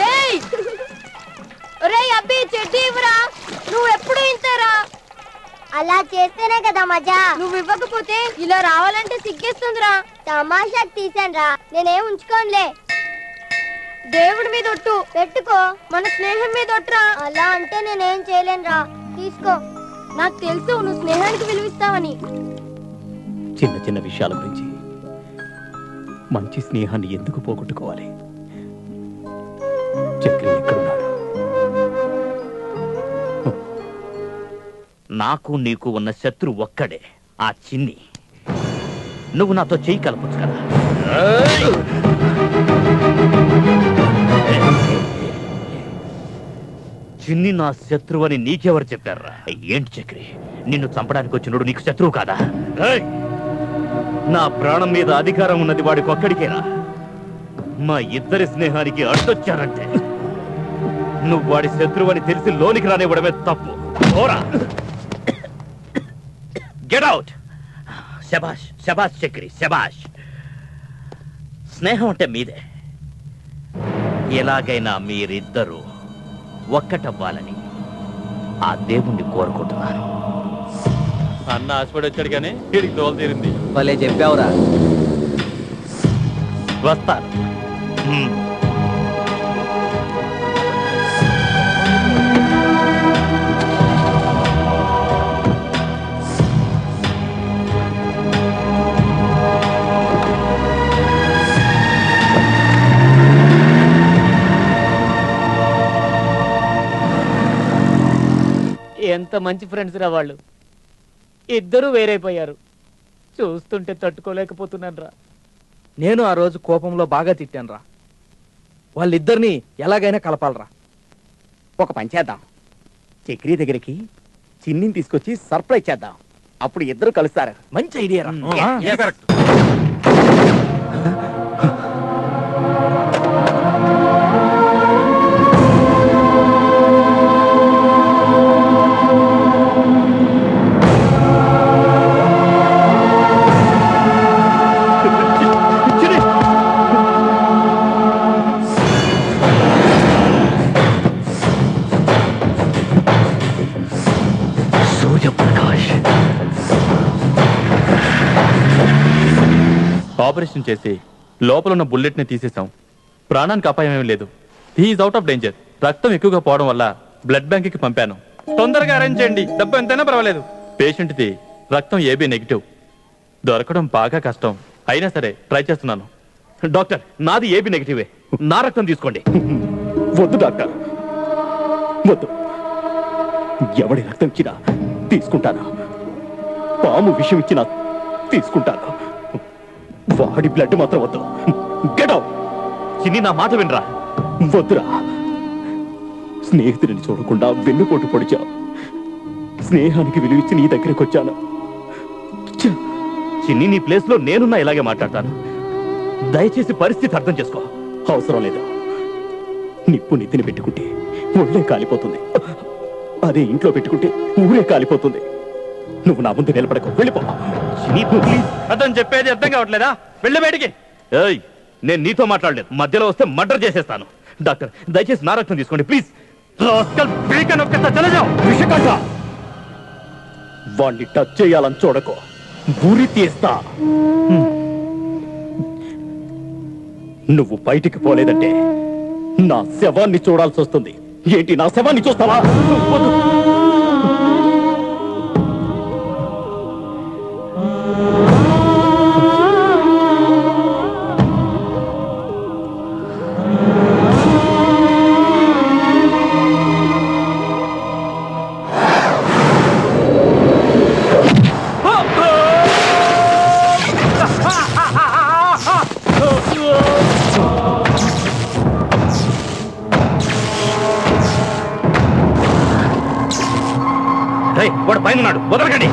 రేయ్ రేయ్ అబ్బి చెడ్డీ ఇవ్వరా. నువ్వు ఎప్పుడు ఇంతేరా. అలా చేస్తేనే కదా మజా. నువ్వు ఇవ్వకపోతే ఇలా రావాలంటే సిగ్గేస్తుందిరా. తమాషాకి తీసానురా, నేనేం ఉంచుకోనులే. దేవుడి మీద ఒట్టు పెట్టుకో, మన స్నేహం మీద ఒట్టురా. అలా అంటే నేనేం చేయలేనురా, తీసుకో. నాకు తెలుసు నువ్వు స్నేహానికి విలువిస్తావని. చిన్న చిన్న విషయాల గురించి మంచి స్నేహాన్ని ఎందుకు పోగొట్టుకోవాలి? చక్రి ఎక్కడున్నాడు? నాకు నీకు ఉన్న శత్రు ఒక్కడే, ఆ చిన్ని. నువ్వు నాతో చెయ్యి కలపొచ్చు కదా. చిన్ని నా శత్రువు అని నీకెవరు చెప్పారా? ఏంటి చక్రి, నిన్ను చంపడానికి వచ్చినోడు నీకు శత్రువు కాదా? నా ప్రాణం మీద అధికారం ఉన్నది వాడికి ఒక్కడికేరా. మా ఇద్దరి స్నేహానికి అడ్డొచ్చారంటే నువ్వు వాడి శత్రువు అని తెలిసి లోనికి రానివ్వడమే తప్పు. Get out. శబాష్ శబాష్ చక్రి, శబాష్. స్నేహం అంటే మీదే. ఎలాగైనా మీరిద్దరూ ఒక్కటవ్వాలని ఆ దేవుణ్ణి కోరుకుంటున్నాను. అన్న ఆశపడి వచ్చాడు కానీ వీడికి దోలు తీరింది. భలే చెప్పావురా. వస్తాను. ఎంత మంచి ఫ్రెండ్స్ రా వాళ్ళు. ఇద్దరు వేరైపోయారు. చూస్తుంటే తట్టుకోలేకపోతున్నాను రా. నేను ఆ రోజు కోపంలో బాగా తిట్టాను రా. వాళ్ళిద్దరిని ఎలాగైనా కలపాలరా. ఒక పని చేద్దాం, చక్రి దగ్గరికి చిన్నిని తీసుకొచ్చి సర్ప్రైజ్ చేద్దాం. అప్పుడు ఇద్దరు కలుస్తారు. మంచి ఐడియా రా. ఆపరేషన్ చేసి లోపల ఉన్న బుల్లెట్ ని తీసేసాం. ప్రాణానికి అపాయం ఏమీ లేదు. He's out of danger. రక్తం ఎక్కువగా పోవడం వల్ల బ్లడ్ బ్యాంక్ కి పంపాను. తొందరగా అరేంజ్ చేయండి, డబ్బు ఎంతైనా పర్వాలేదు. పేషెంట్ ది రక్తం ఏబీ నెగిటివ్, దొరకడం బాగా కష్టం. అయినా సరే ట్రై చేస్తున్నాను. డాక్టర్, నాది ఏబీ నెగిటివే. నా రక్తం తీసుకోండి. వద్దు డాక్టర్, వద్దు. ఎవడి రక్తం ఇచ్చినా తీసుకుంటాను. పాము విషయం ఇచ్చినా తీసుకుంటాను. వాడి బ్లడ్ మాత్రం వద్దు. Get out. చిన్ని, నా మాట వినరా. వద్దురా. స్నేహితుడిని చూడకుండా వెన్నుపోటు పొడిచావు. స్నేహానికి విలువిచ్చి నీ దగ్గరికి వచ్చాను. చిన్ని, నీ ప్లేస్ లో నేనున్నా ఇలాగే మాట్లాడతాను. దయచేసి పరిస్థితి అర్థం చేసుకో. అవసరం లేదు. నిప్పు నెత్తిని పెట్టుకుంటే ఒళ్ళే కాలిపోతుంది. అదే ఇంట్లో పెట్టుకుంటే ఊరే కాలిపోతుంది. నువ్వు నా ముందు నిలబడకు, వెళ్ళిపో. అతను చెప్పేది అర్థం కావట్లేదా? వెళ్ళి బయటికి. ఏయ్, నేను నీతో మాట్లాడలేదు. మధ్యలో వస్తే మర్డర్ చేసేస్తాను. డాక్టర్, దయచేసి నా రక్తం తీసుకోండి ప్లీజ్. విషకంఠ, వాణ్ణి టచ్ చేయాలని చూడకు, ఊరి తీస్తా. నువ్వు బయటికి పోలేదంటే నా శవాన్ని చూడాల్సి వస్తుంది. ఏంటి, నా శవాన్ని చూస్తావా? వాడు పైన ఉన్నాడు, వదలకండి.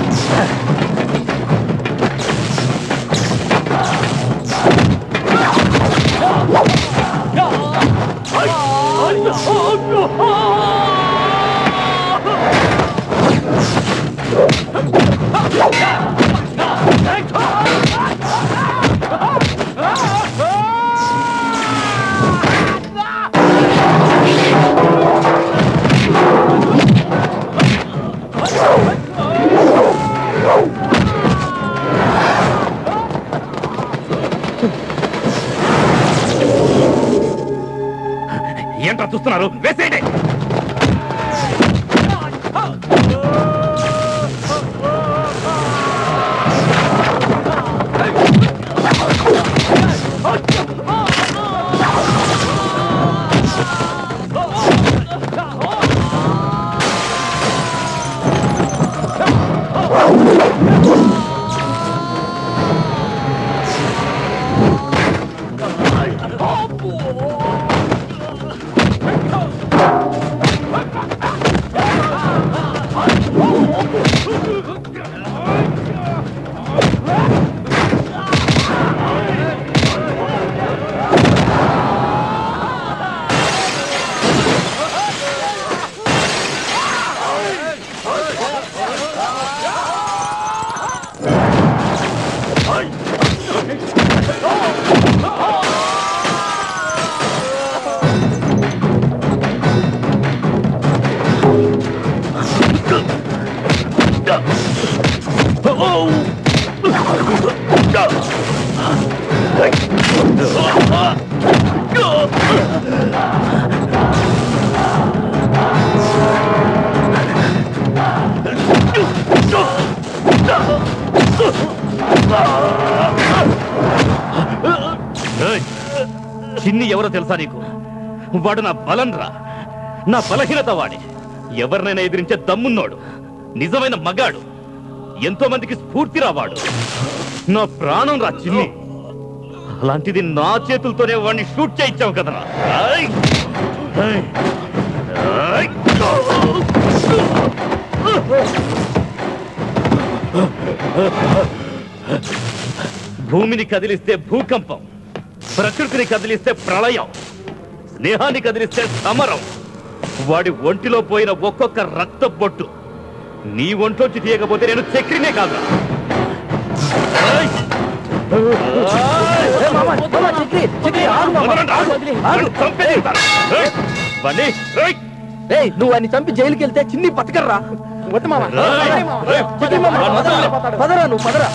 ఏంట్రా చూస్తున్నారు? వేసేయండి. చిన్ని ఎవరో తెలుసా నీకు? వాడు నా బలం రా, నా బలహీనత వాడి. ఎవరినైనా ఎదిరించే దమ్మున్నోడు, నిజమైన మగాడు, ఎంతో మందికి స్ఫూర్తి రావాడు. నా ప్రాణం రా చిన్ని. అలాంటిది నా చేతులతోనే వాడిని షూట్ చేయించావు కదరా. భూమిని కదిలిస్తే భూకంపం, ప్రకృతిని కదిలిస్తే ప్రళయం, స్నేహాన్ని కదిలిస్తే సమరం. వాడి ఒంటిలో పోయిన ఒక్కొక్క రక్త బొట్టు నీ ఒంట్లోంచి తీయకపోతే నేను చక్రినే కాదు. నువ్వు అన్ని చంపి జైలుకి వెళ్తే చిన్ని బతకర్రా. పదరా, నువ్వు పదరా.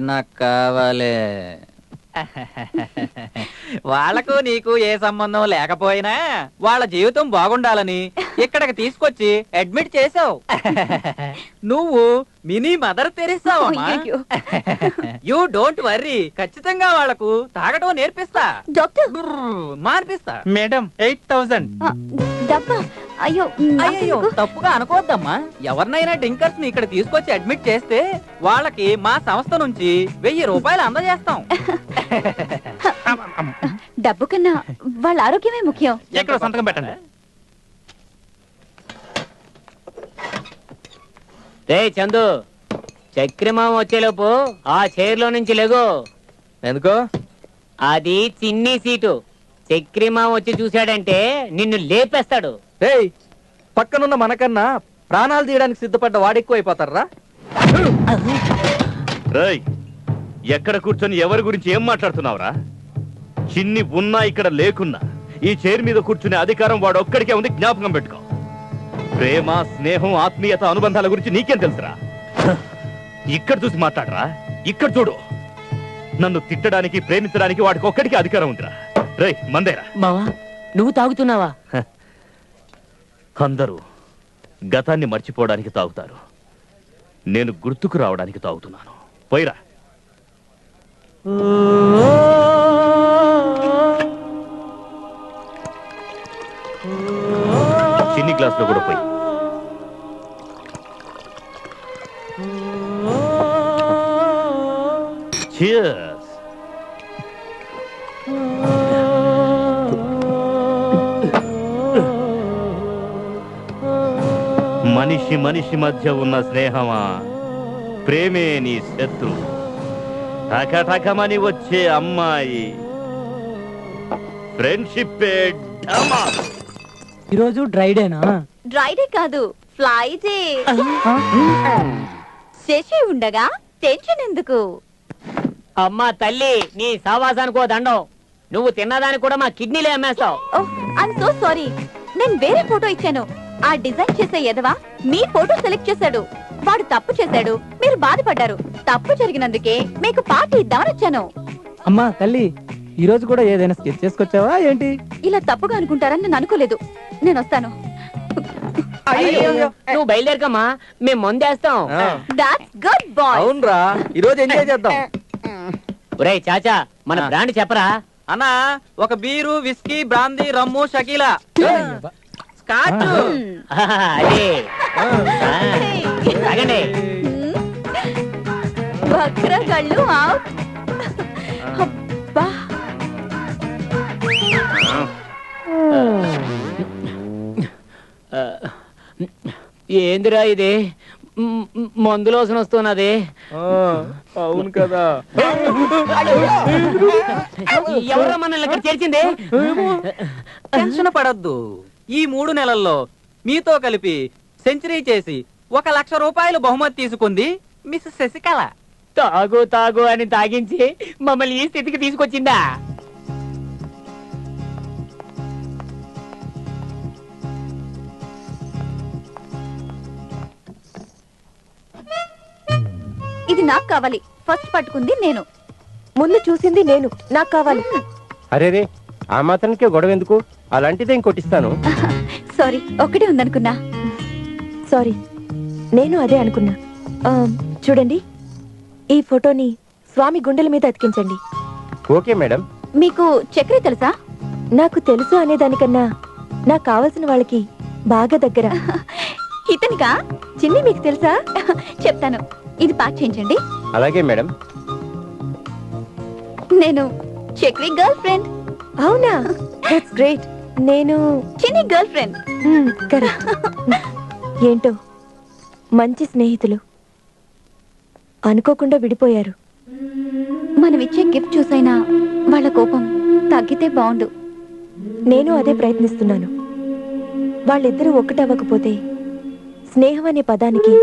నాకు కావాలి. వాళ్లకు నీకు ఏ సంబంధం లేకపోయినా వాళ్ళ జీవితం బాగుండాలని ఇక్కడికి తీసుకొచ్చి అడ్మిట్ చేసావు. నువ్వు మినీ మదర్ తెరిస్తావమ్మా. యూ డోంట్ వర్రీ, ఖచ్చితంగా వాళ్లకు తాగటం నేర్పిస్తా. డాక్టర్ మార్పిస్తా. మేడం 8000. డబ్బా అయ్యో అయ్యో తప్పుగా అనుకోవద్దమ్మా. ఎవరినైనా డ్రింకర్స్ ని ఇక్కడ తీసుకొచ్చి అడ్మిట్ చేస్తే వాళ్ళకి మా సంస్థ నుంచి 1000 రూపాయలు అందజేస్తాం. డబ్బు కన్నా వాళ్ళ ఆరోగ్యమే ముఖ్యం. ఎక్కడ సంతకం పెట్టండి. రే చందు, చక్రమామ వచ్చేలోపు ఆ చైర్లో నుంచి లేగు. ఎందుకో? అది చిన్ని సీటు. చక్రమామ వచ్చి చూశాడంటే నిన్ను లేపేస్తాడు. ఏయ్, పక్కనున్న మనకన్నా ప్రాణాలు తీయడానికి సిద్ధపడ్డ వాడెక్కువ అయిపోతారా? రేయ్, ఎక్కడ కూర్చొని ఎవరి గురించి ఏం మాట్లాడుతున్నావురా? చిన్ని ఉన్నా ఇక్కడ లేకున్నా ఈ చైర్ మీద కూర్చునే అధికారం వాడు ఒక్కడికే ఉంది, జ్ఞాపకం పెట్టుకో. ప్రేమ, స్నేహం, ఆత్మీయత, అనుబంధాల గురించి నీకేం తెలుసురా? ఇక్కడ చూసి మాట్లాడరా. ఇక్కడ చూడు, నన్ను తిట్టడానికి, ప్రేమించడానికి వాడికి ఒక్కడికి అధికారం ఉందిరా. రేయ్, మందేరా. మావా, నువ్వు తాగుతున్నావా? అందరూ గతాన్ని మర్చిపోవడానికి తాగుతారు, నేను గుర్తుకు రావడానికి తాగుతున్నాను. పోయిరా. చిన్ని గ్లాస్ లో కూడా పోయి. Cheers. మనిషి మనిషి మధ్య ఉన్న స్నేహమా, ప్రేమే నీ శత్రు. టకటకమని వచ్చే అమ్మాయి ఫ్రెండ్షిప్. ఈరోజు డ్రైడేనా? డ్రైడే కాదు, ఫ్లైడే. శశి ఉండగా టెన్షన్ ఎందుకు? అమ్మా తల్లి, నీ సావాసానికో దండం. నువ్వు తిన్నదానికి కూడా మా కిడ్నీలే అమ్మేస్తావు. I'm so sorry. నేను వేరే ఫోటో ఇచ్చాను. ఆ డిజైన్ చేసే ఎదవా మీ ఫోటో సెలెక్ట్ చేశాడు. వాడు తప్పు చేశాడు, మీరు బాధపడ్డారు. తప్పు జరిగినందుకే మీకు పార్టీ ఇద్దామని వచ్చాను. అమ్మా తల్లి, ఈ రోజు కూడా ఏదైనా స్కెచ్ చేసుకొచ్చావా ఏంటి? ఇలా తప్పుగా అనుకుంటారని నేను అనుకోలేదు. నేను వస్తాను. నువ్వు బయలుదేరకమ్మా, మేము ముందేస్తాం. That's good bye. అవునరా, ఈ రోజు ఎంజాయ్ చేద్దాం. ఒరేయ్ చాచా, మన బ్రాండ్ చెప్పరా? అన్నా, ఒక బీరు, విస్కీ, బ్రాందీ, రమ్ము, షకీలా, స్కాచ్. అదే తాగండి. వక్రగళ్ళు అవుట్. అబ్బా, ఏందిరా ఇది? మందులోసన వస్తున్నది. అవును కదా. ఎవరో మనల్ని ఇక్కడ చేర్చింది? టెన్షన్ పడద్దు. ఈ 3 నెలల్లో మీతో కలిపి సెంచరీ చేసి 1,00,000 రూపాయలు బహుమతి తీసుకుంది మిస్ శశికళ. తాగు తాగు అని తాగించి మమ్మల్ని ఈ స్థితికి తీసుకొచ్చిందా? ఇది నాకు కావాలి. ఫస్ట్ పట్టుకుంది నేను. ముందు చూసింది నేను. నాకు కావాలి. అరే రే, ఆ మాత్రానికే గొడవ ఎందుకు? అలాంటిదే ఇంకోటిస్తాను. సారీ, ఒకటే ఉందనుకున్నా. సారీ, నేను అదే అనుకున్నా. చూడండి, ఈ ఫోటోని స్వామి గుండెల మీద అతికించండి. Okay madam. మీకు చక్రి తెలుసా? నాకు తెలుసు అనేదానికన్నా నాకు కావాల్సిన వాళ్ళకి బాగా దగ్గర. ఇతనికా? చిన్ని మీకు తెలుసా? చెప్తాను. ఇది ప్యాక్ చేయించండి. అలాగే మేడం. నేను చక్రి గర్ల్ ఫ్రెండ్. అవునా? That's great. నేను చిన్ని గర్ల్ ఫ్రెండ్. కరెక్ట్. ఏంటో మంచి స్నేహితులు అనుకోకుండా విడిపోయారు. మనం ఇచ్చే గిఫ్ట్ చూసైనా వాళ్ళ కోపం తగ్గితే బాగుండు. నేను అదే ప్రయత్నిస్తున్నాను. వాళ్ళిద్దరూ ఒక్కటవ్వకపోతే స్నేహం అనే పదానికి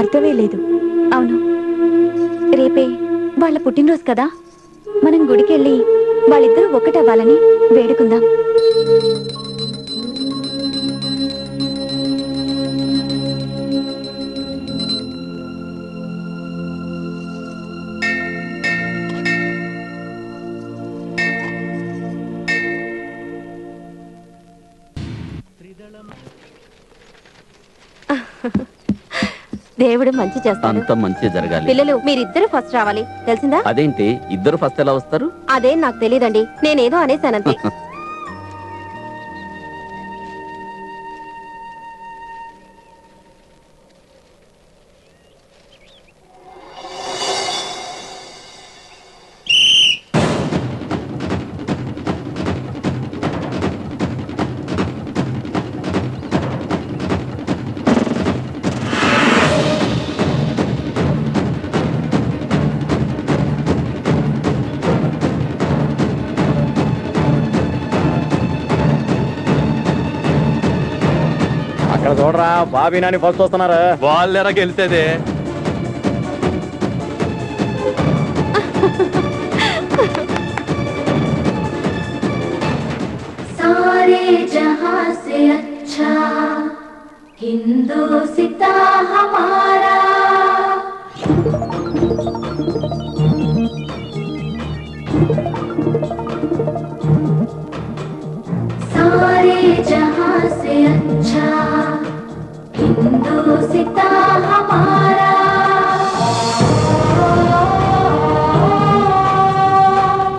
అర్థమే లేదు. అవును, రేపే వాళ్ళ పుట్టినరోజు కదా, మనం గుడికెళ్ళి వాళ్ళిద్దరూ ఒక్కటవ్వాలని వేడుకుందాం. దేవుడు మంచి చేస్తాడు. అంత మంచి జరగాలి. పిల్లలు, మీరిద్దరు ఫస్ట్ రావాలి, తెలిసిందా? అదేంటి ఇద్దరు ఫస్ట్ ఎలా వస్తారు? అదేం నాకు తెలియదండి, నేనేదో అనేసానంతే. అక్కడ చూడరా బాబీ నాని ఫస్ట్ వస్తున్నారు. వాళ్ళెరా గెలిచేదే. सारे जहां से अच्छा हिंदुस्ता हमारा सारे जहां से अच्छा हिंदुस्ता हमारा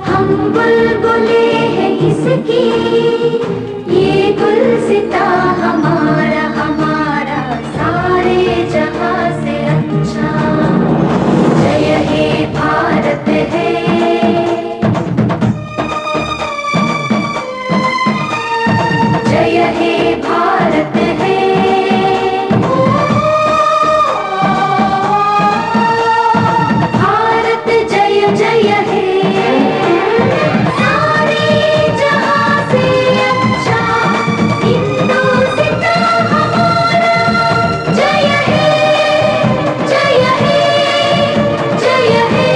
हम बुलबुले हैं किसकी ये गुलसिता हमारा हमारा सारे जहां से अच्छा जय हे भारत है जय हे भारत है भारत जय जय है सारे जहां से अच्छा हिंदुस्ता हमारा जय हे जय हे जय हे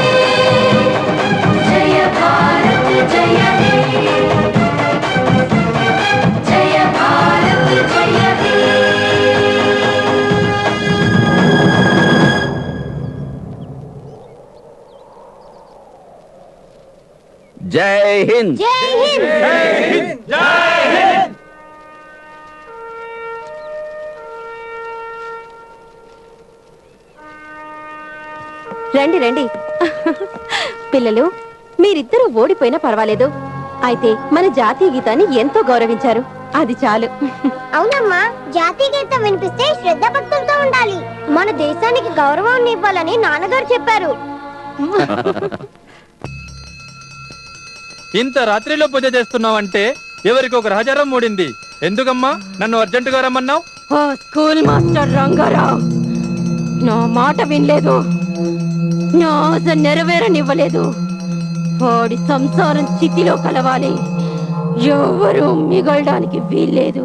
जय भारत जय हे जय भारत जय हे జై హింద్. జై హింద్. రండి రండి పిల్లలు, మీరిద్దరూ ఓడిపోయినా పర్వాలేదు. అయితే మన జాతీయ గీతాన్ని ఎంతో గౌరవించారు, అది చాలు. అవునమ్మా, జాతీయ గీతం వినిపిస్తే శ్రద్ధ భక్తులతో ఉండాలి. మన దేశానికి గౌరవం ఇవ్వాలని నాన్నగారు చెప్పారు. ఇంత రాత్రిలో పూజ చేస్తున్నావంటే ఎవరికి ఒక రహచారం మూడింది. ఎందుకమ్మా నన్ను అర్జెంటుగా రమ్మన్నావు? ఓ స్కూల్ మాస్టర్ రంగారావు, నా మాట వినలేదు, నా ఆశ నెరవేరనివ్వలేదు. వాడి సంసారం చితిలో కలవాలి, ఎవరు మిగలడానికి వీల్లేదు.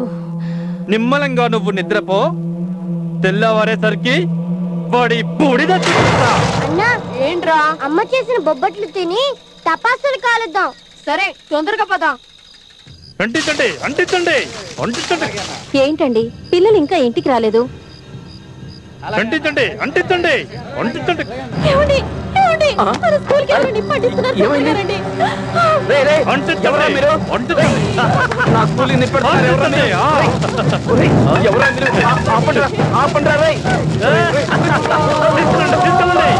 నిమ్మలంగా నువ్వు నిద్రపో, తెల్లవారేసరికి వాడి బూడిద చూపిస్తా. అన్నా ఏంట్రా, అమ్మ చేసిన బొబ్బట్లు తిని తపాసులు కాలుద్దాం. సరే, తొందరగా పద. అంటించండి అంటించండి అంటించండి ఏంటండి పిల్లలు ఇంకా ఇంటికి రాలేదు? అంటించండి అంటించండి అంటించండి. ఏమండి? ఏమండి? మన స్కూల్కి ఎవరండి పట్టిస్తున్నారు? తొందరగారండి. అంటించండి మీరు? అంటించండి. నా స్కూల్కి నిప్పడుతున్నారు ఎవరా మీరు? ఎవరా మీరు? ఆపండిరా, ఆపండిరా రేయ్. తీసుకెళ్ళండి తీసుకెళ్ళండి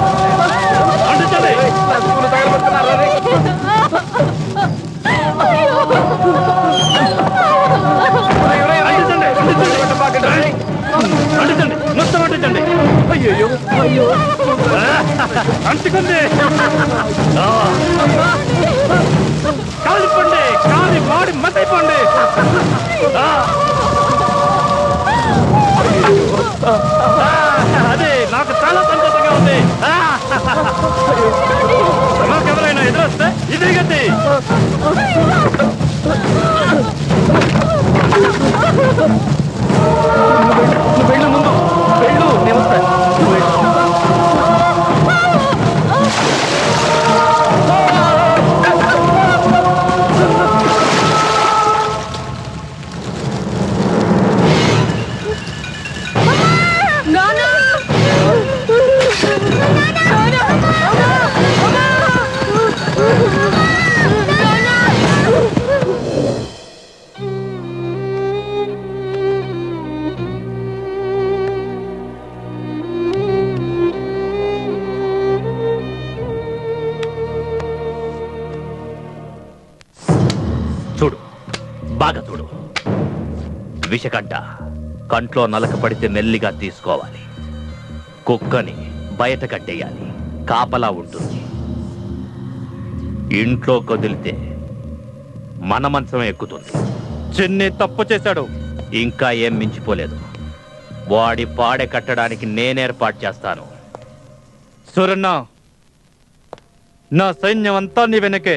అంటించండి. నా స్కూల్ తగలబెడుతున్నారా రేయ్? అంటించండి అంటించండి అంటించండి మొత్తం అంటించండి. అయ్యో అయ్యో అంటుకుంది. కాలిపోండి, కాలి మాడి మతైపోండి. అదే నాకు చాలా సంతోషంగా ఉంది. మాకెవరైనా ఎదురొస్తే ఇదే గతి. నువ్వు వెళ్ళు, ముందు వెళ్ళు, నేను వస్తాను. నువ్వు వెళ్ళు. చూడు, బాగా చూడు. విషకంట కంట్లో నలక పడితే మెల్లిగా తీసుకోవాలి. కుక్కని బయట కట్టేయాలి, కాపలా ఉంటుంది. ఇంట్లో కదిలితే మన మంచం ఎక్కుతుంది. చిన్ని తప్పు చేశాడు. ఇంకా ఏం మించిపోలేదు. వాడి పాడె కట్టడానికి నేనేర్పాటు చేస్తాను. సూరన్న, నా సైన్యం అంతా నీ వెనకే.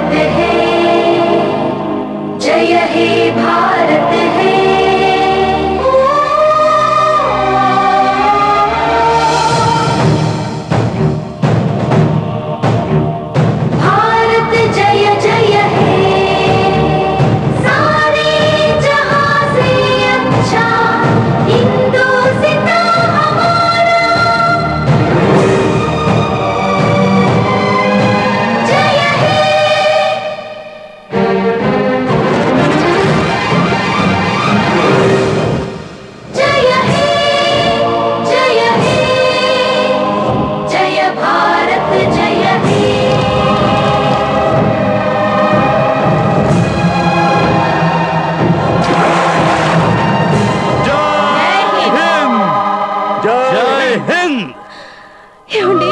भारत है, जय हे भारत है। भारत जय जय हे, सारे जहां से अच्छा हिंदुस्तान हमारा। जय हे, जय हे, जय हे, जय भारत जय हे। జై హింద్. ఏమండి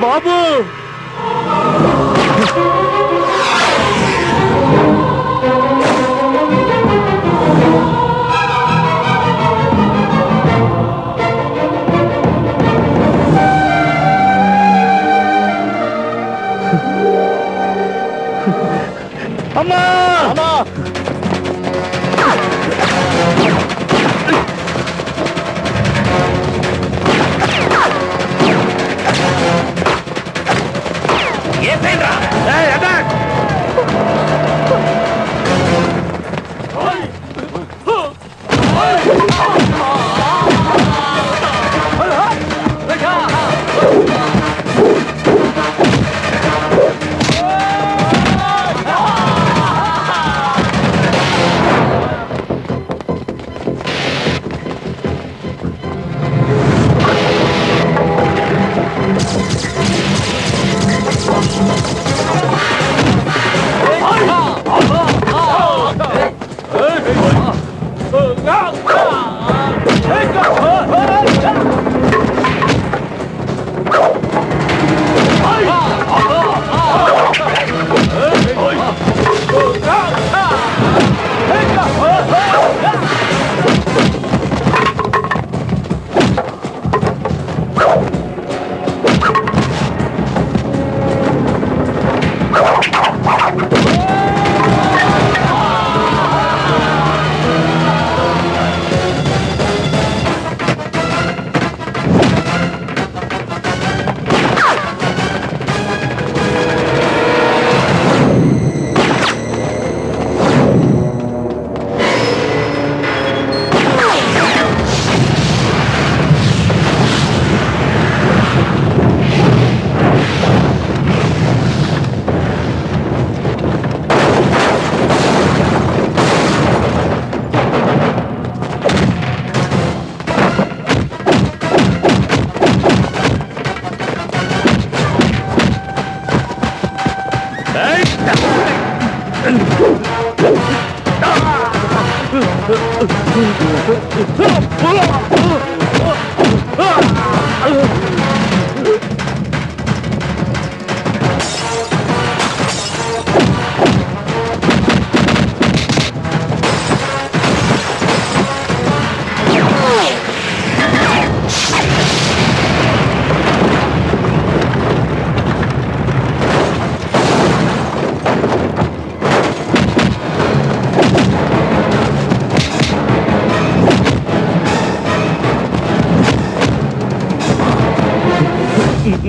బాబు అమ్మా అమ్మా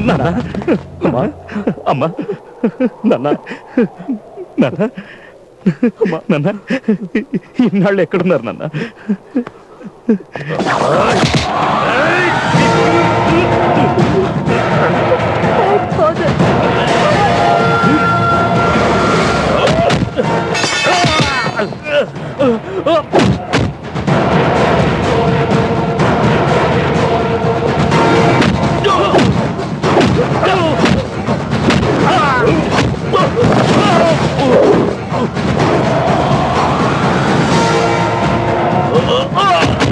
నాన్న అమ్మా అమ్మా నాన్న నాన్న అమ్మా నాన్న ఇన్నాళ్ళు ఎక్కడున్నారు నాన్న Oh!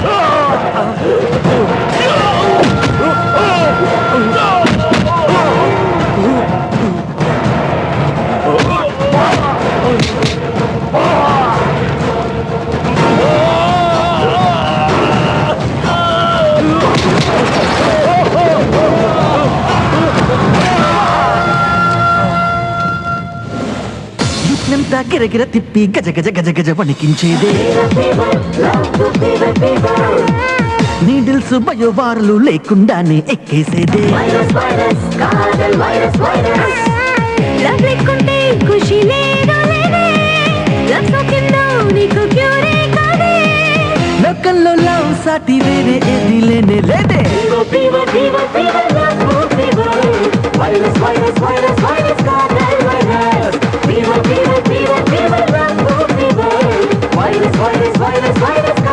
గిరగిర తిప్పి గజ గజ గజ గజ వణికించేదే నీడిల్స్ బయోవారులు లేకుండానే ఎక్కేసేదే లవ్ లేకుంటే ఖుషి లేదు లేదే లవ్ సోకిందో నీకు క్యూరే కాదే లోకల్లో లవ్ సాటి వేరే ఏది లేనే లేదే వైరస్ వైరస్ వైరస్ వైరస్ కాదల్ virus fever fever fever fever love fever virus virus virus virus